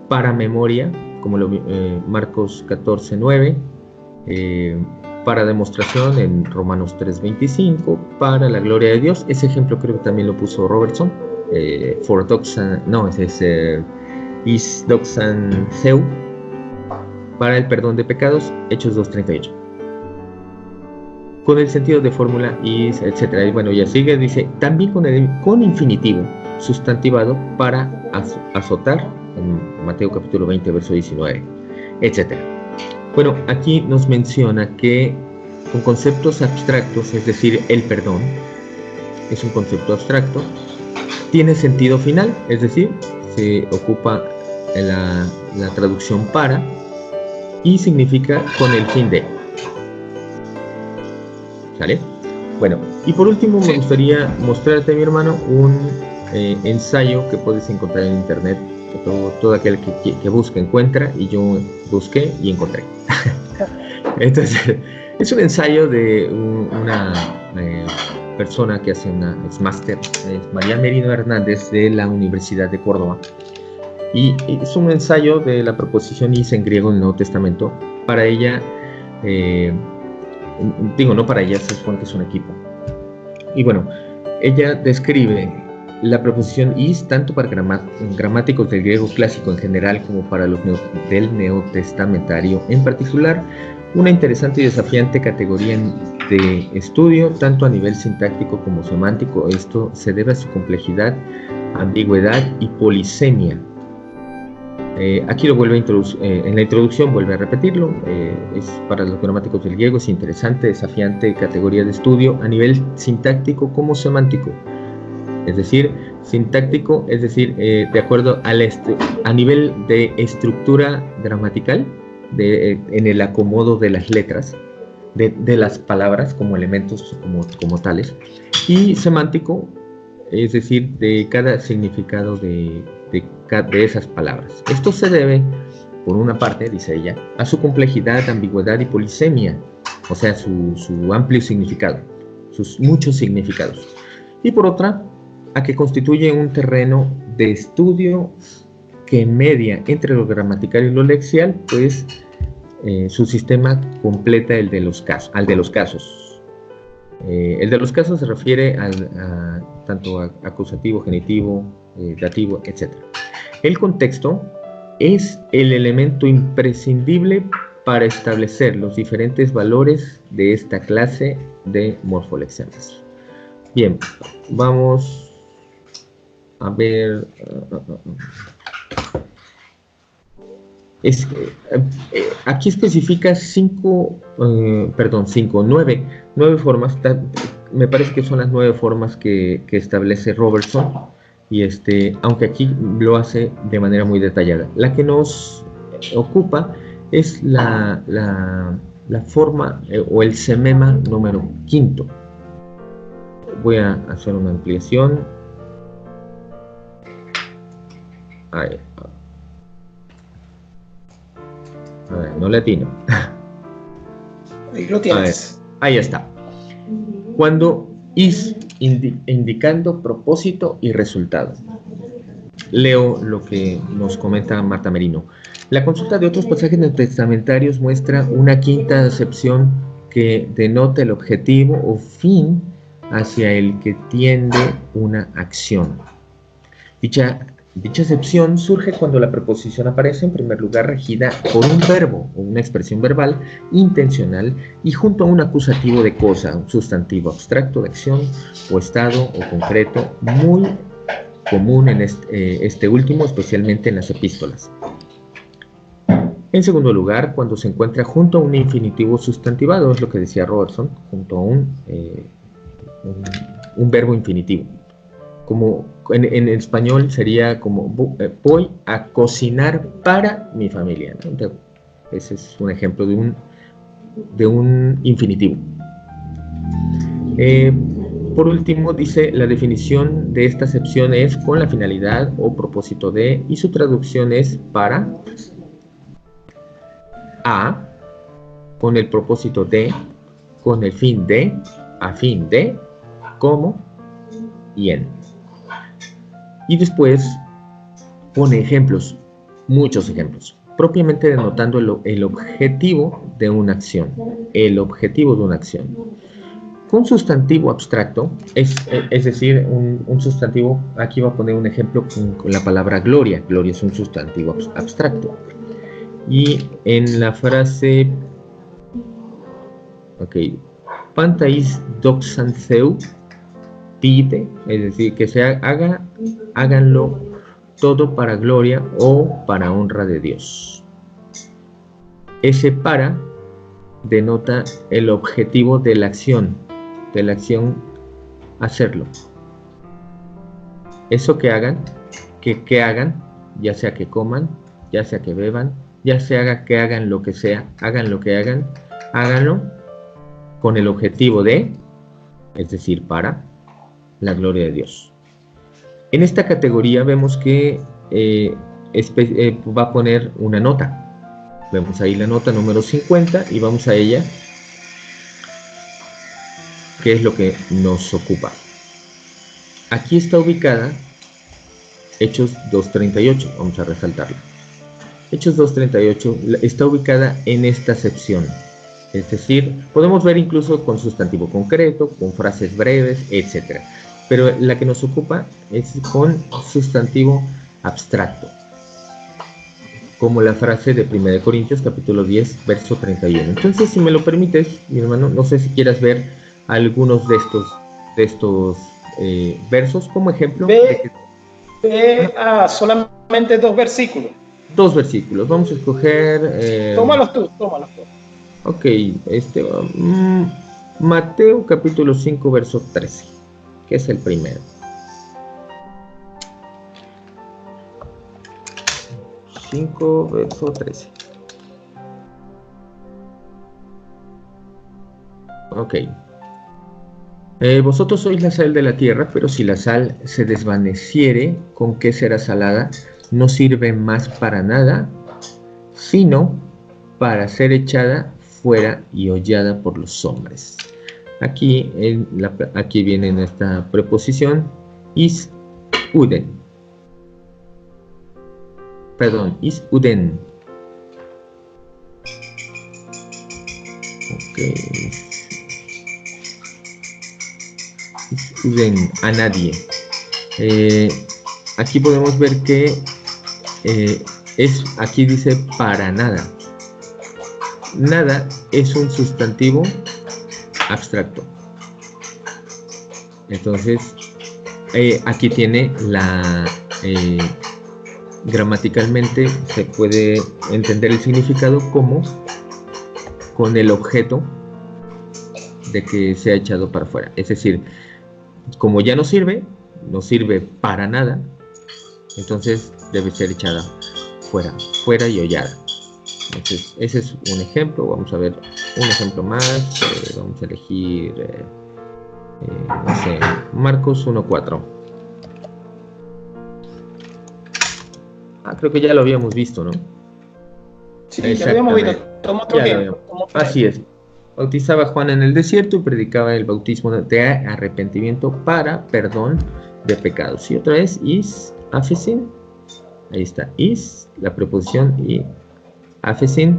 para memoria, como Marcos 14:9, para demostración en Romanos 3:25, para la gloria de Dios. Ese ejemplo creo que también lo puso Robertson. For doxan, no, ese es is doxan seu, para el perdón de pecados, Hechos 2:38. Con el sentido de fórmula is, etcétera. Y bueno, ya sigue, dice, también con infinitivo sustantivado para azotar, en Mateo capítulo 20, verso 19, etcétera. Bueno, aquí nos menciona que con conceptos abstractos, es decir, el perdón es un concepto abstracto, tiene sentido final, es decir, se ocupa la traducción para, y significa con el fin de. ¿Sale? Bueno, y por último me gustaría mostrarte, mi hermano, un ensayo que puedes encontrar en internet. Todo aquel que busca encuentra, y yo busqué y encontré. Entonces, es un ensayo de una persona que hace es máster, es María Merino Hernández, de la Universidad de Córdoba, y es un ensayo de la preposición is en griego en el Nuevo Testamento. Para ella, no para ella, se supone que es un equipo, y bueno, ella describe la preposición is tanto para gramáticos del griego clásico en general como para los del neotestamentario en particular. Una interesante y desafiante categoría de estudio, tanto a nivel sintáctico como semántico. Esto se debe a su complejidad, ambigüedad y polisemia. Aquí lo vuelve a introducir, en la introducción vuelve a repetirlo. Es para los gramáticos del griego, es interesante, desafiante categoría de estudio a nivel sintáctico como semántico. Es decir, sintáctico, es decir, de acuerdo a nivel de estructura gramatical, en el acomodo de las letras, de las palabras como elementos como tales, y semántico, es decir, de cada significado de esas palabras. Esto se debe, por una parte, dice ella, a su complejidad, ambigüedad y polisemia, o sea, su amplio significado, sus muchos significados, y por otra, a que constituye un terreno de estudio que media entre lo gramatical y lo lexial, pues su sistema completa al de los casos. El de los casos se refiere tanto a acusativo, genitivo, dativo, etc. El contexto es el elemento imprescindible para establecer los diferentes valores de esta clase de morfolexemas. Bien, vamos a ver. Aquí especifica nueve formas. Me parece que son las 9 formas que establece Robertson, y aunque aquí lo hace de manera muy detallada. La que nos ocupa es la forma o el semema número 5. Voy a hacer una ampliación A ver, no latino. Ahí lo tienes. Ahí está. Cuando is indicando propósito y resultado. Leo lo que nos comenta Marta Merino. La consulta de otros pasajes testamentarios muestra una quinta acepción que denota el objetivo o fin hacia el que tiende una acción. Dicha acepción surge cuando la preposición aparece en primer lugar regida por un verbo o una expresión verbal intencional y junto a un acusativo de cosa, un sustantivo abstracto de acción o estado o concreto, muy común en este último, especialmente en las epístolas. En segundo lugar, cuando se encuentra junto a un infinitivo sustantivado, es lo que decía Robertson, junto a un verbo infinitivo. Como en español sería como voy a cocinar para mi familia, ¿no? Entonces, ese es un ejemplo de un infinitivo. Por último, dice, la definición de esta acepción es con la finalidad o propósito de, y su traducción es para, a, con el propósito de, con el fin de, a fin de, como y en. Y después pone ejemplos, muchos ejemplos, propiamente denotando el objetivo de una acción, el objetivo de una acción. Un sustantivo abstracto, es decir, un sustantivo, aquí va a poner un ejemplo con la palabra gloria. Gloria es un sustantivo abstracto. Y en la frase, pantais doxan Theu, pide, es decir, que se háganlo todo para gloria o para honra de Dios. Ese para denota el objetivo de la acción hacerlo. Eso que hagan, que hagan, ya sea que coman, ya sea que beban, ya sea que hagan lo que sea, hagan lo que hagan, háganlo con el objetivo de, es decir, para la gloria de Dios. En esta categoría vemos que va a poner una nota. Vemos ahí la nota número 50 y vamos a ella, que es lo que nos ocupa. Aquí está ubicada Hechos 2.38, vamos a resaltarla. Hechos 2.38 está ubicada en esta acepción. Es decir, podemos ver incluso con sustantivo concreto, con frases breves, etc. Pero la que nos ocupa es con sustantivo abstracto, como la frase de 1 Corintios capítulo 10, verso 31. Entonces, si me lo permites, mi hermano, no sé si quieras ver algunos de estos versos como ejemplo. Ve a solamente dos versículos. Dos versículos, vamos a escoger... tómalos tú. Ok, Mateo capítulo 5, verso 13, que es el primero. Verso 13. Ok. Vosotros sois la sal de la tierra, pero si la sal se desvaneciere, ¿con qué será salada? No sirve más para nada, sino para ser echada fuera y hollada por los hombres. Aquí viene en esta preposición is uden. Is uden. Uden, a nadie. Aquí podemos ver que aquí dice para nada. Nada es un sustantivo abstracto. Entonces, aquí tiene gramaticalmente se puede entender el significado como con el objeto de que sea echado para afuera. Es decir, como ya no sirve para nada, entonces debe ser echada fuera y hollada. Entonces, ese es un ejemplo. Vamos a ver un ejemplo más. Vamos a elegir, no sé, Marcos 1:4. creo que ya lo habíamos visto, ¿no? Sí, ya lo habíamos visto. Toma otro ejemplo. Así es. Bautizaba a Juan en el desierto y predicaba el bautismo de arrepentimiento para perdón de pecados. Y otra vez, is aphesin. Ahí está, is, la preposición, y aphesin,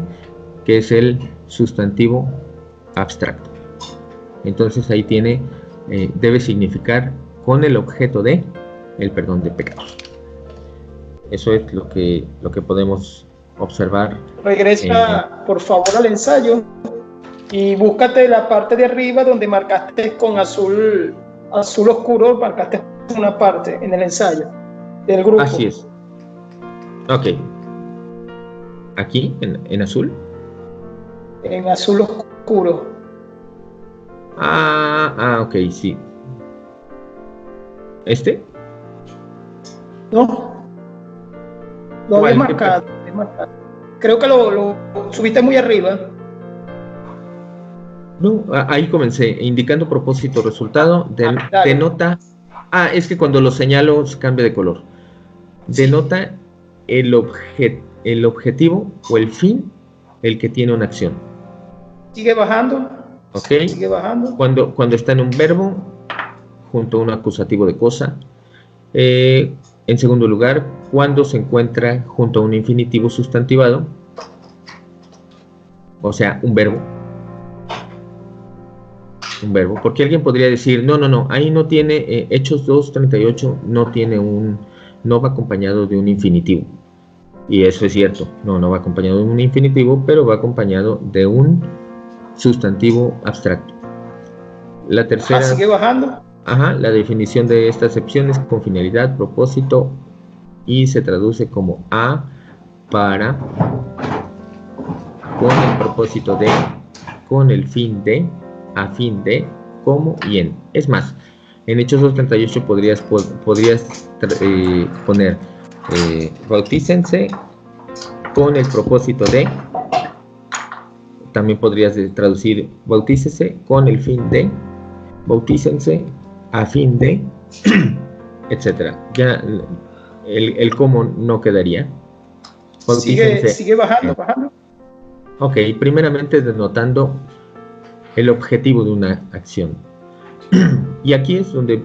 que es el sustantivo abstracto. Entonces ahí tiene, debe significar con el objeto de el perdón de pecados. Eso es lo que podemos observar. Regresa, por favor, al ensayo y búscate la parte de arriba donde marcaste con azul oscuro, marcaste una parte en el ensayo del grupo. Así es. Ok. ¿Aquí, en azul? En azul oscuro. Ok, sí. ¿Este? No. Lo había marcado. Creo que lo subiste muy arriba. No, ahí comencé, indicando propósito, resultado, denota. Es que cuando lo señalo se cambia de color. Denota el objetivo o el fin, el que tiene una acción. Sigue bajando. Ok. Sigue bajando. Cuando está en un verbo, junto a un acusativo de cosa. En segundo lugar, cuando se encuentra junto a un infinitivo sustantivado, o sea, un verbo, porque alguien podría decir, no, ahí no tiene, Hechos 2:38 no va acompañado de un infinitivo, y eso es cierto, no va acompañado de un infinitivo, pero va acompañado de un sustantivo abstracto. La tercera... ¿Sigue bajando? La definición de esta acepción es con finalidad, propósito, y se traduce como a, para, con el propósito de, con el fin de, a fin de, como y en. Es más, en Hechos 2:38 podrías poner bautícense con el propósito de. También podrías traducir bautícese con el fin de, bautícense a fin de, etcétera. Ya el cómo no quedaría. Sigue bajando. Ok, primeramente denotando el objetivo de una acción. Y aquí es donde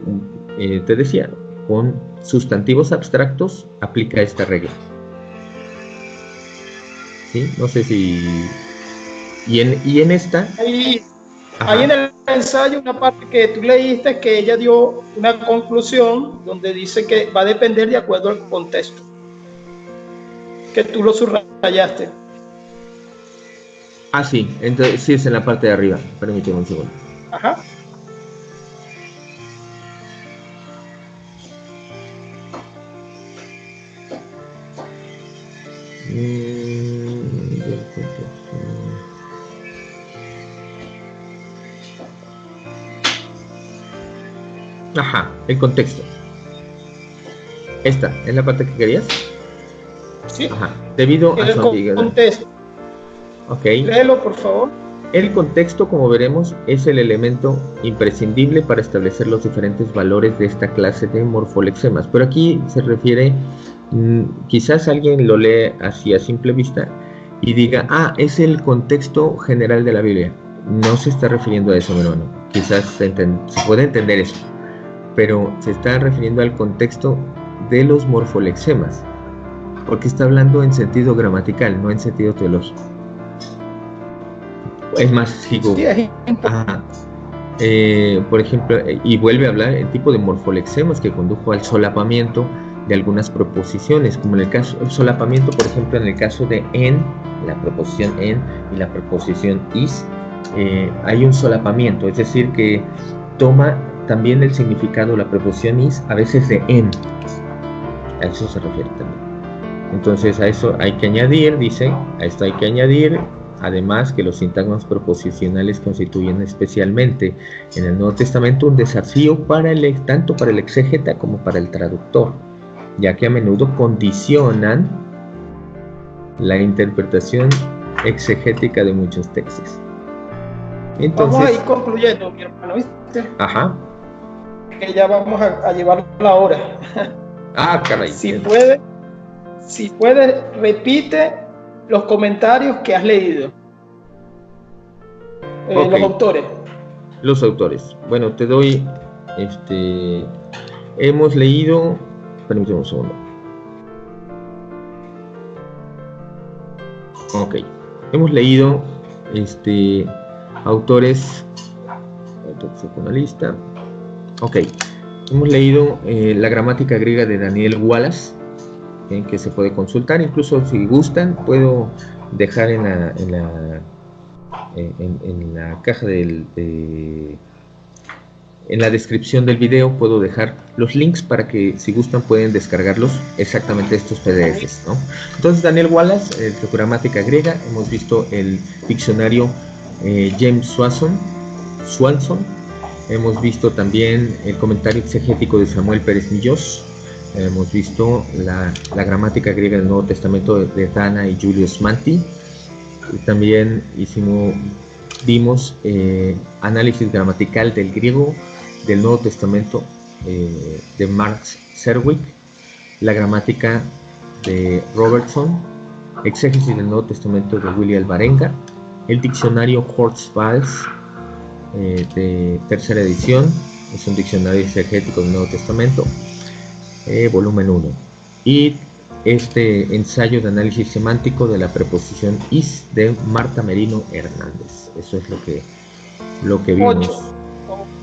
te decía, con sustantivos abstractos aplica esta regla. ¿Sí? No sé si... Y en esta... Ahí en el ensayo, una parte que tú leíste, que ella dio una conclusión donde dice que va a depender de acuerdo al contexto, que tú lo subrayaste. Sí, entonces sí es en la parte de arriba. Permíteme un segundo. Ajá. El contexto. ¿Esta es la parte que querías? Sí. Debido a su ambigüedad. Contexto. Ok. Léelo, por favor. El contexto, como veremos, es el elemento imprescindible para establecer los diferentes valores de esta clase de morfolexemas. Pero aquí se refiere, quizás alguien lo lee así a simple vista y diga, es el contexto general de la Biblia. No se está refiriendo a eso, mi hermano. Quizás se puede entender eso, pero se está refiriendo al contexto de los morfolexemas, porque está hablando en sentido gramatical, no en sentido teológico. Es más, sigo. Por ejemplo, y vuelve a hablar el tipo de morfolexemas que condujo al solapamiento de algunas proposiciones, como en el caso, el solapamiento, por ejemplo, en el caso de en, la preposición en y la preposición is, hay un solapamiento, es decir, que toma también el significado de la preposición is, a veces de en. A eso se refiere también. Entonces, a eso hay que añadir, dice, a esto hay que añadir, además, que los sintagmas proposicionales constituyen especialmente en el Nuevo Testamento un desafío tanto para el exégeta como para el traductor, ya que a menudo condicionan la interpretación exegética de muchos textos. Entonces, vamos a ir concluyendo, mi hermano, ¿viste? Que ya vamos a llevar la hora. Caray. Si puede, si puedes, repite los comentarios que has leído. Okay. Los autores. Los autores. Bueno, te doy, hemos leído, permíteme un segundo. Ok, hemos leído, autores, una lista. Ok, hemos leído la gramática griega de Daniel Wallace, que se puede consultar, incluso si gustan, puedo dejar en la caja en la descripción del video, puedo dejar los links para que si gustan pueden descargarlos, exactamente estos PDFs, ¿no? Entonces, Daniel Wallace, su gramática griega, hemos visto el diccionario James Swanson, hemos visto también el comentario exegético de Samuel Pérez Millós, hemos visto la gramática griega del Nuevo Testamento de Dana y Julius Manti. También vimos análisis gramatical del griego del Nuevo Testamento de Max Serwick, la gramática de Robertson, exégesis del Nuevo Testamento de Willy Alvarenga, el diccionario Horst-Waltz de tercera edición, es un diccionario exegético del Nuevo Testamento, volumen 1, y ensayo de análisis semántico de la preposición is de Marta Merino Hernández. Eso es lo que vimos.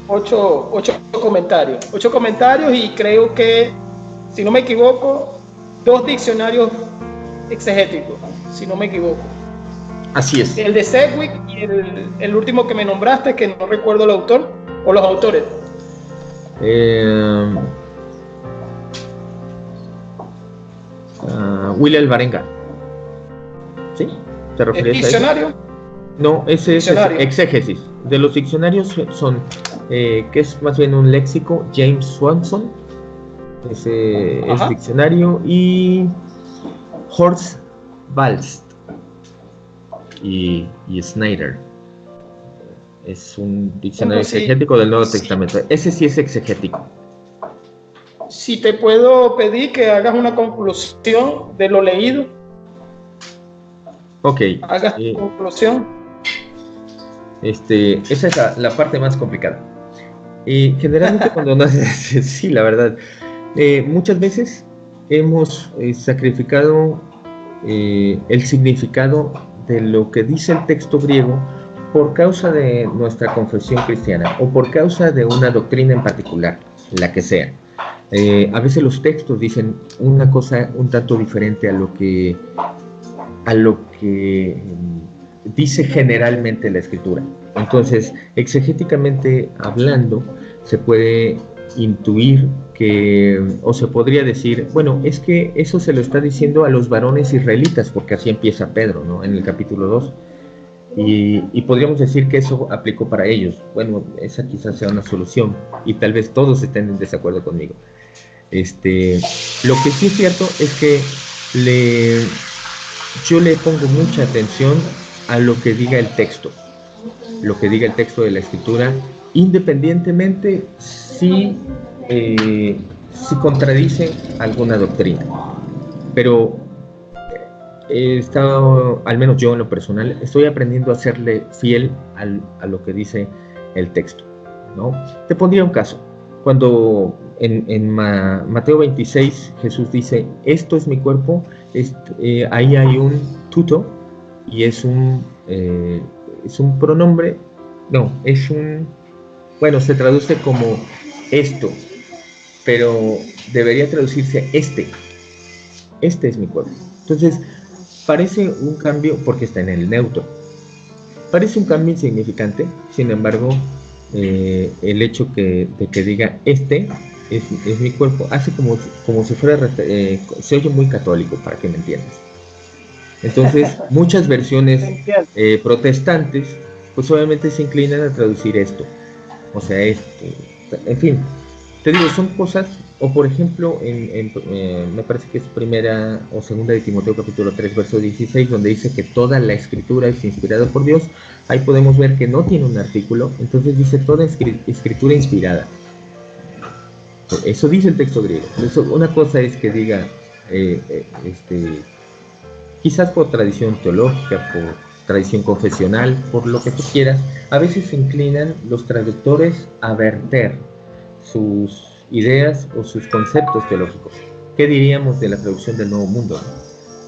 8 comentarios. 8 comentarios, y creo que, si no me equivoco, 2 diccionarios exegéticos, si no me equivoco. Así es. El de Sedgwick y el último que me nombraste, que no recuerdo el autor o los autores. Willy Alvarenga. ¿Sí? ¿Te refieres ¿El diccionario? A eso? No, ese es exégesis. De los diccionarios son, que es más bien un léxico, James Swanson, ese es diccionario, y Horst-Waltz y Snyder. Es un diccionario exegético del Nuevo Testamento. Ese sí es exegético. Si te puedo pedir que hagas una conclusión de lo leído. Ok. Hagas tu conclusión. Esa es la parte más complicada. Generalmente cuando no sí, la verdad, muchas veces hemos sacrificado el significado de lo que dice el texto griego por causa de nuestra confesión cristiana o por causa de una doctrina en particular, la que sea. A veces los textos dicen una cosa un tanto diferente a lo que dice generalmente la escritura. Entonces, exegéticamente hablando, se puede intuir o se podría decir, bueno, es que eso se lo está diciendo a los varones israelitas, porque así empieza Pedro, ¿no? En el capítulo 2. Y podríamos decir que eso aplicó para ellos. Bueno, esa quizás sea una solución, y tal vez todos estén en desacuerdo conmigo. Lo que sí es cierto es que yo le pongo mucha atención a lo que diga el texto de la escritura, independientemente si contradice alguna doctrina. Pero he estado, al menos yo en lo personal, estoy aprendiendo a serle fiel a lo que dice el texto, ¿no? Te pondría un caso. Cuando en Mateo 26 Jesús dice, esto es mi cuerpo, ahí hay un tuto, y es un pronombre, se traduce como esto, pero debería traducirse este es mi cuerpo. Entonces, parece un cambio, porque está en el neutro, parece un cambio insignificante. Sin embargo, el hecho de que diga este es mi cuerpo, hace como si fuera, se oye muy católico, para que me entiendas. Entonces, muchas versiones protestantes, pues obviamente se inclinan a traducir esto, o sea, en fin, te digo, son cosas. O por ejemplo, me parece que es primera o segunda de Timoteo capítulo 3, verso 16, donde dice que toda la escritura es inspirada por Dios. Ahí podemos ver que no tiene un artículo, entonces dice toda escritura inspirada. Eso dice el texto griego. Una cosa es que diga quizás por tradición teológica, por tradición confesional, por lo que tú quieras, a veces se inclinan los traductores a verter sus ideas o sus conceptos teológicos. ¿Qué diríamos de la traducción del Nuevo Mundo?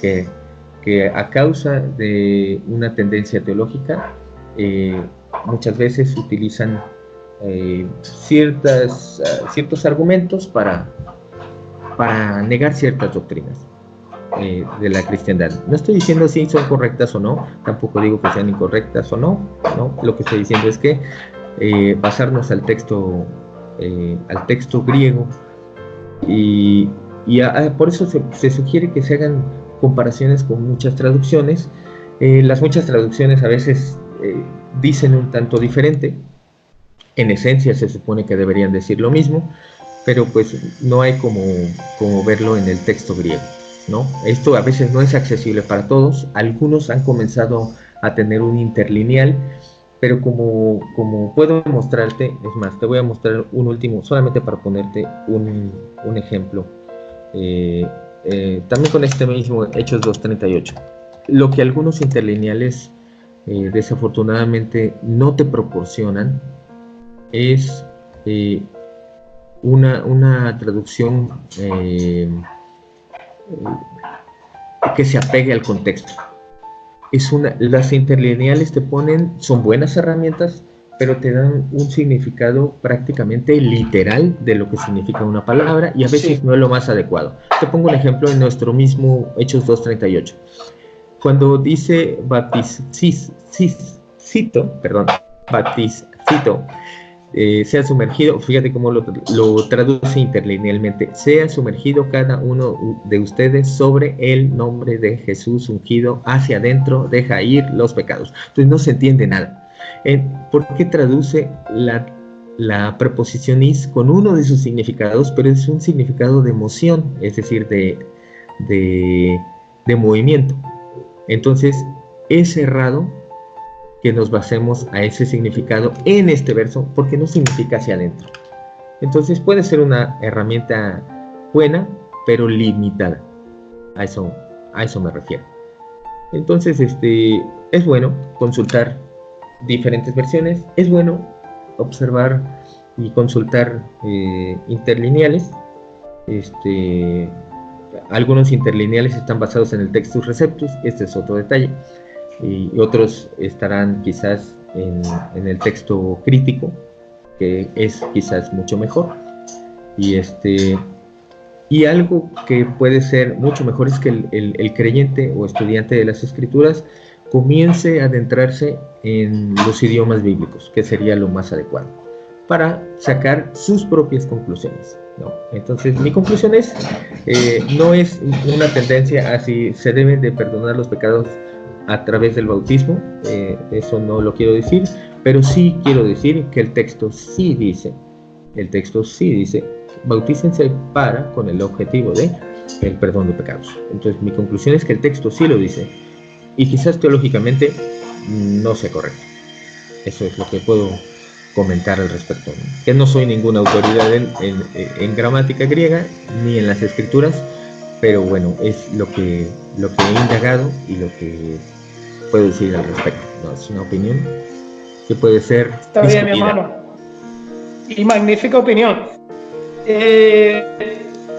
Que a causa de una tendencia teológica, muchas veces utilizan ciertos argumentos para negar ciertas doctrinas de la cristiandad. No estoy diciendo si son correctas o no, tampoco digo que sean incorrectas o no, ¿no? Lo que estoy diciendo es que pasarnos al texto griego y por eso se sugiere que se hagan comparaciones con muchas traducciones. Las muchas traducciones a veces dicen un tanto diferente. En esencia se supone que deberían decir lo mismo, pero pues no hay como verlo en el texto griego, ¿no? Esto a veces no es accesible para todos. Algunos han comenzado a tener un interlineal, pero como puedo mostrarte, es más, te voy a mostrar un último, solamente para ponerte un ejemplo. También con este mismo Hechos 2:38. Lo que algunos interlineales desafortunadamente no te proporcionan es una traducción que se apegue al contexto. Las interlineales son buenas herramientas, pero te dan un significado prácticamente literal de lo que significa una palabra y a veces no es lo más adecuado. Te pongo un ejemplo en nuestro mismo Hechos 2:38. Cuando dice bapticito, sea sumergido, fíjate cómo lo traduce interlinealmente: sea sumergido cada uno de ustedes sobre el nombre de Jesús ungido, hacia adentro, deja ir los pecados. Entonces no se entiende nada. ¿Por qué traduce la preposición is con uno de sus significados, pero es un significado de emoción, es decir, de movimiento? Entonces es errado que nos basemos a ese significado en este verso, porque no significa hacia adentro. Entonces puede ser una herramienta buena, pero limitada. A eso me refiero. Entonces es bueno consultar diferentes versiones, es bueno observar y consultar interlineales. Algunos interlineales están basados en el Textus Receptus, este es otro detalle, y otros estarán quizás en el texto crítico, que es quizás mucho mejor. Y algo que puede ser mucho mejor es que el creyente o estudiante de las Escrituras comience a adentrarse en los idiomas bíblicos, que sería lo más adecuado, para sacar sus propias conclusiones, ¿no? Entonces mi conclusión es, no es una tendencia a si se deben de perdonar los pecados a través del bautismo, eso no lo quiero decir, pero sí quiero decir que el texto sí dice, bautícense con el objetivo de el perdón de pecados. Entonces mi conclusión es que el texto sí lo dice, y quizás teológicamente no sea correcto. Eso es lo que puedo comentar al respecto, ¿no? Que no soy ninguna autoridad en gramática griega ni en las escrituras, pero bueno, es lo que he indagado y lo que puedo decir al respecto, ¿no? Es una opinión que puede ser Está bien, mi hermano, y magnífica opinión.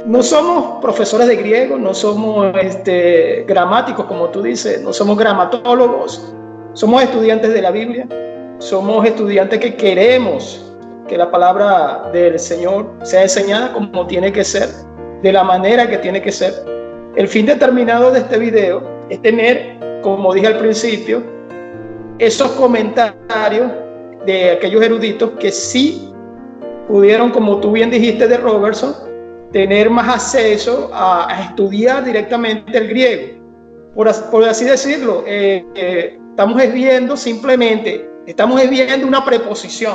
No somos profesores de griego, no somos gramáticos, como tú dices, no somos gramatólogos, somos estudiantes de la Biblia, somos estudiantes que queremos que la palabra del Señor sea enseñada como tiene que ser, de la manera que tiene que ser. El fin determinado de este video es tener, como dije al principio, esos comentarios de aquellos eruditos que sí pudieron, como tú bien dijiste de Robertson, tener más acceso a estudiar directamente el griego. Por así decirlo, estamos viendo una preposición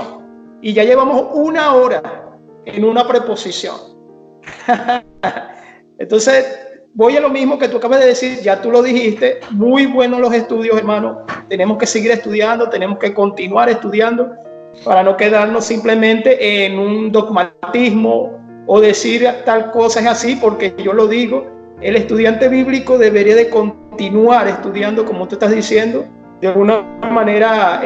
y ya llevamos 1 hora en una preposición. Entonces, voy a lo mismo que tú acabas de decir, ya tú lo dijiste, muy buenos los estudios, hermano. Tenemos que seguir estudiando, tenemos que continuar estudiando para no quedarnos simplemente en un dogmatismo o decir tal cosa es así porque yo lo digo. el estudiante bíblico debería de continuar estudiando, como tú estás diciendo, de una manera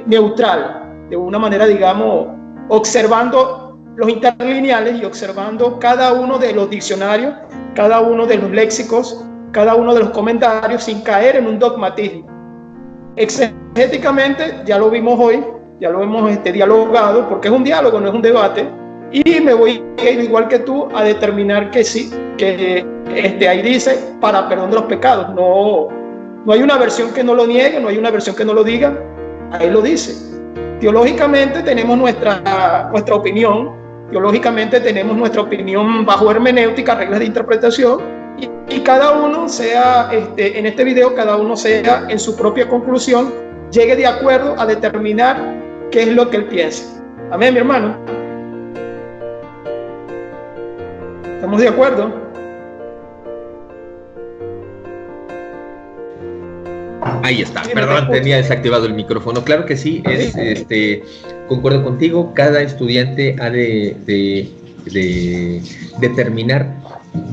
neutral, de una manera, digamos, observando los interlineales y observando cada uno de los diccionarios, cada uno de los léxicos, cada uno de los comentarios, sin caer en un dogmatismo. Exegéticamente, ya lo vimos hoy, ya lo hemos dialogado, porque es un diálogo, no es un debate, y me voy igual que tú a determinar que sí, que ahí dice para perdón de los pecados. No hay una versión que no lo niegue, no hay una versión que no lo diga, ahí lo dice. Teológicamente tenemos nuestra opinión, teológicamente tenemos nuestra opinión bajo hermenéutica, reglas de interpretación, y cada uno sea, en este video, cada uno sea en su propia conclusión, llegue de acuerdo a determinar qué es lo que él piensa. Amén, mi hermano. ¿Estamos de acuerdo? Ahí está, perdón, tenía desactivado el micrófono. Claro que sí, concuerdo contigo, cada estudiante ha de determinar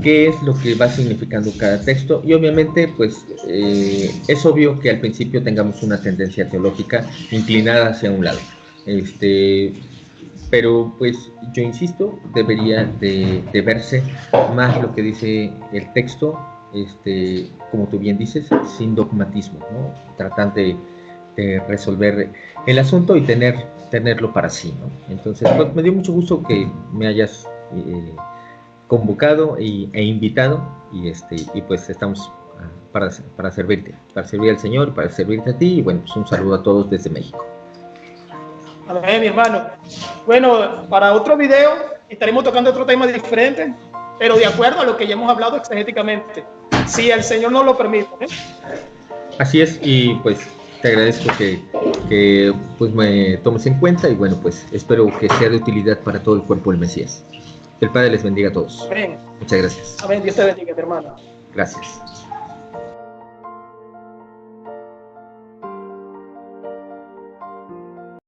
qué es lo que va significando cada texto, y obviamente pues es obvio que al principio tengamos una tendencia teológica inclinada hacia un lado, pero pues yo insisto, debería de verse más lo que dice el texto, como tú bien dices, sin dogmatismo, ¿no? Tratando de resolver el asunto y tenerlo para sí, ¿no? Entonces, pues me dio mucho gusto que me hayas convocado e invitado, y pues estamos para servirte, para servir al Señor, para servirte a ti, y bueno, pues un saludo a todos desde México. Amén, mi hermano. Bueno, para otro video estaremos tocando otro tema diferente, pero de acuerdo a lo que ya hemos hablado exegéticamente, si el Señor nos lo permite, ¿eh? Así es, y pues te agradezco que pues me tomes en cuenta, y bueno, pues espero que sea de utilidad para todo el cuerpo del Mesías. Que el Padre les bendiga a todos. Amén. Muchas gracias. Amén, Dios te bendiga, mi hermano. Gracias.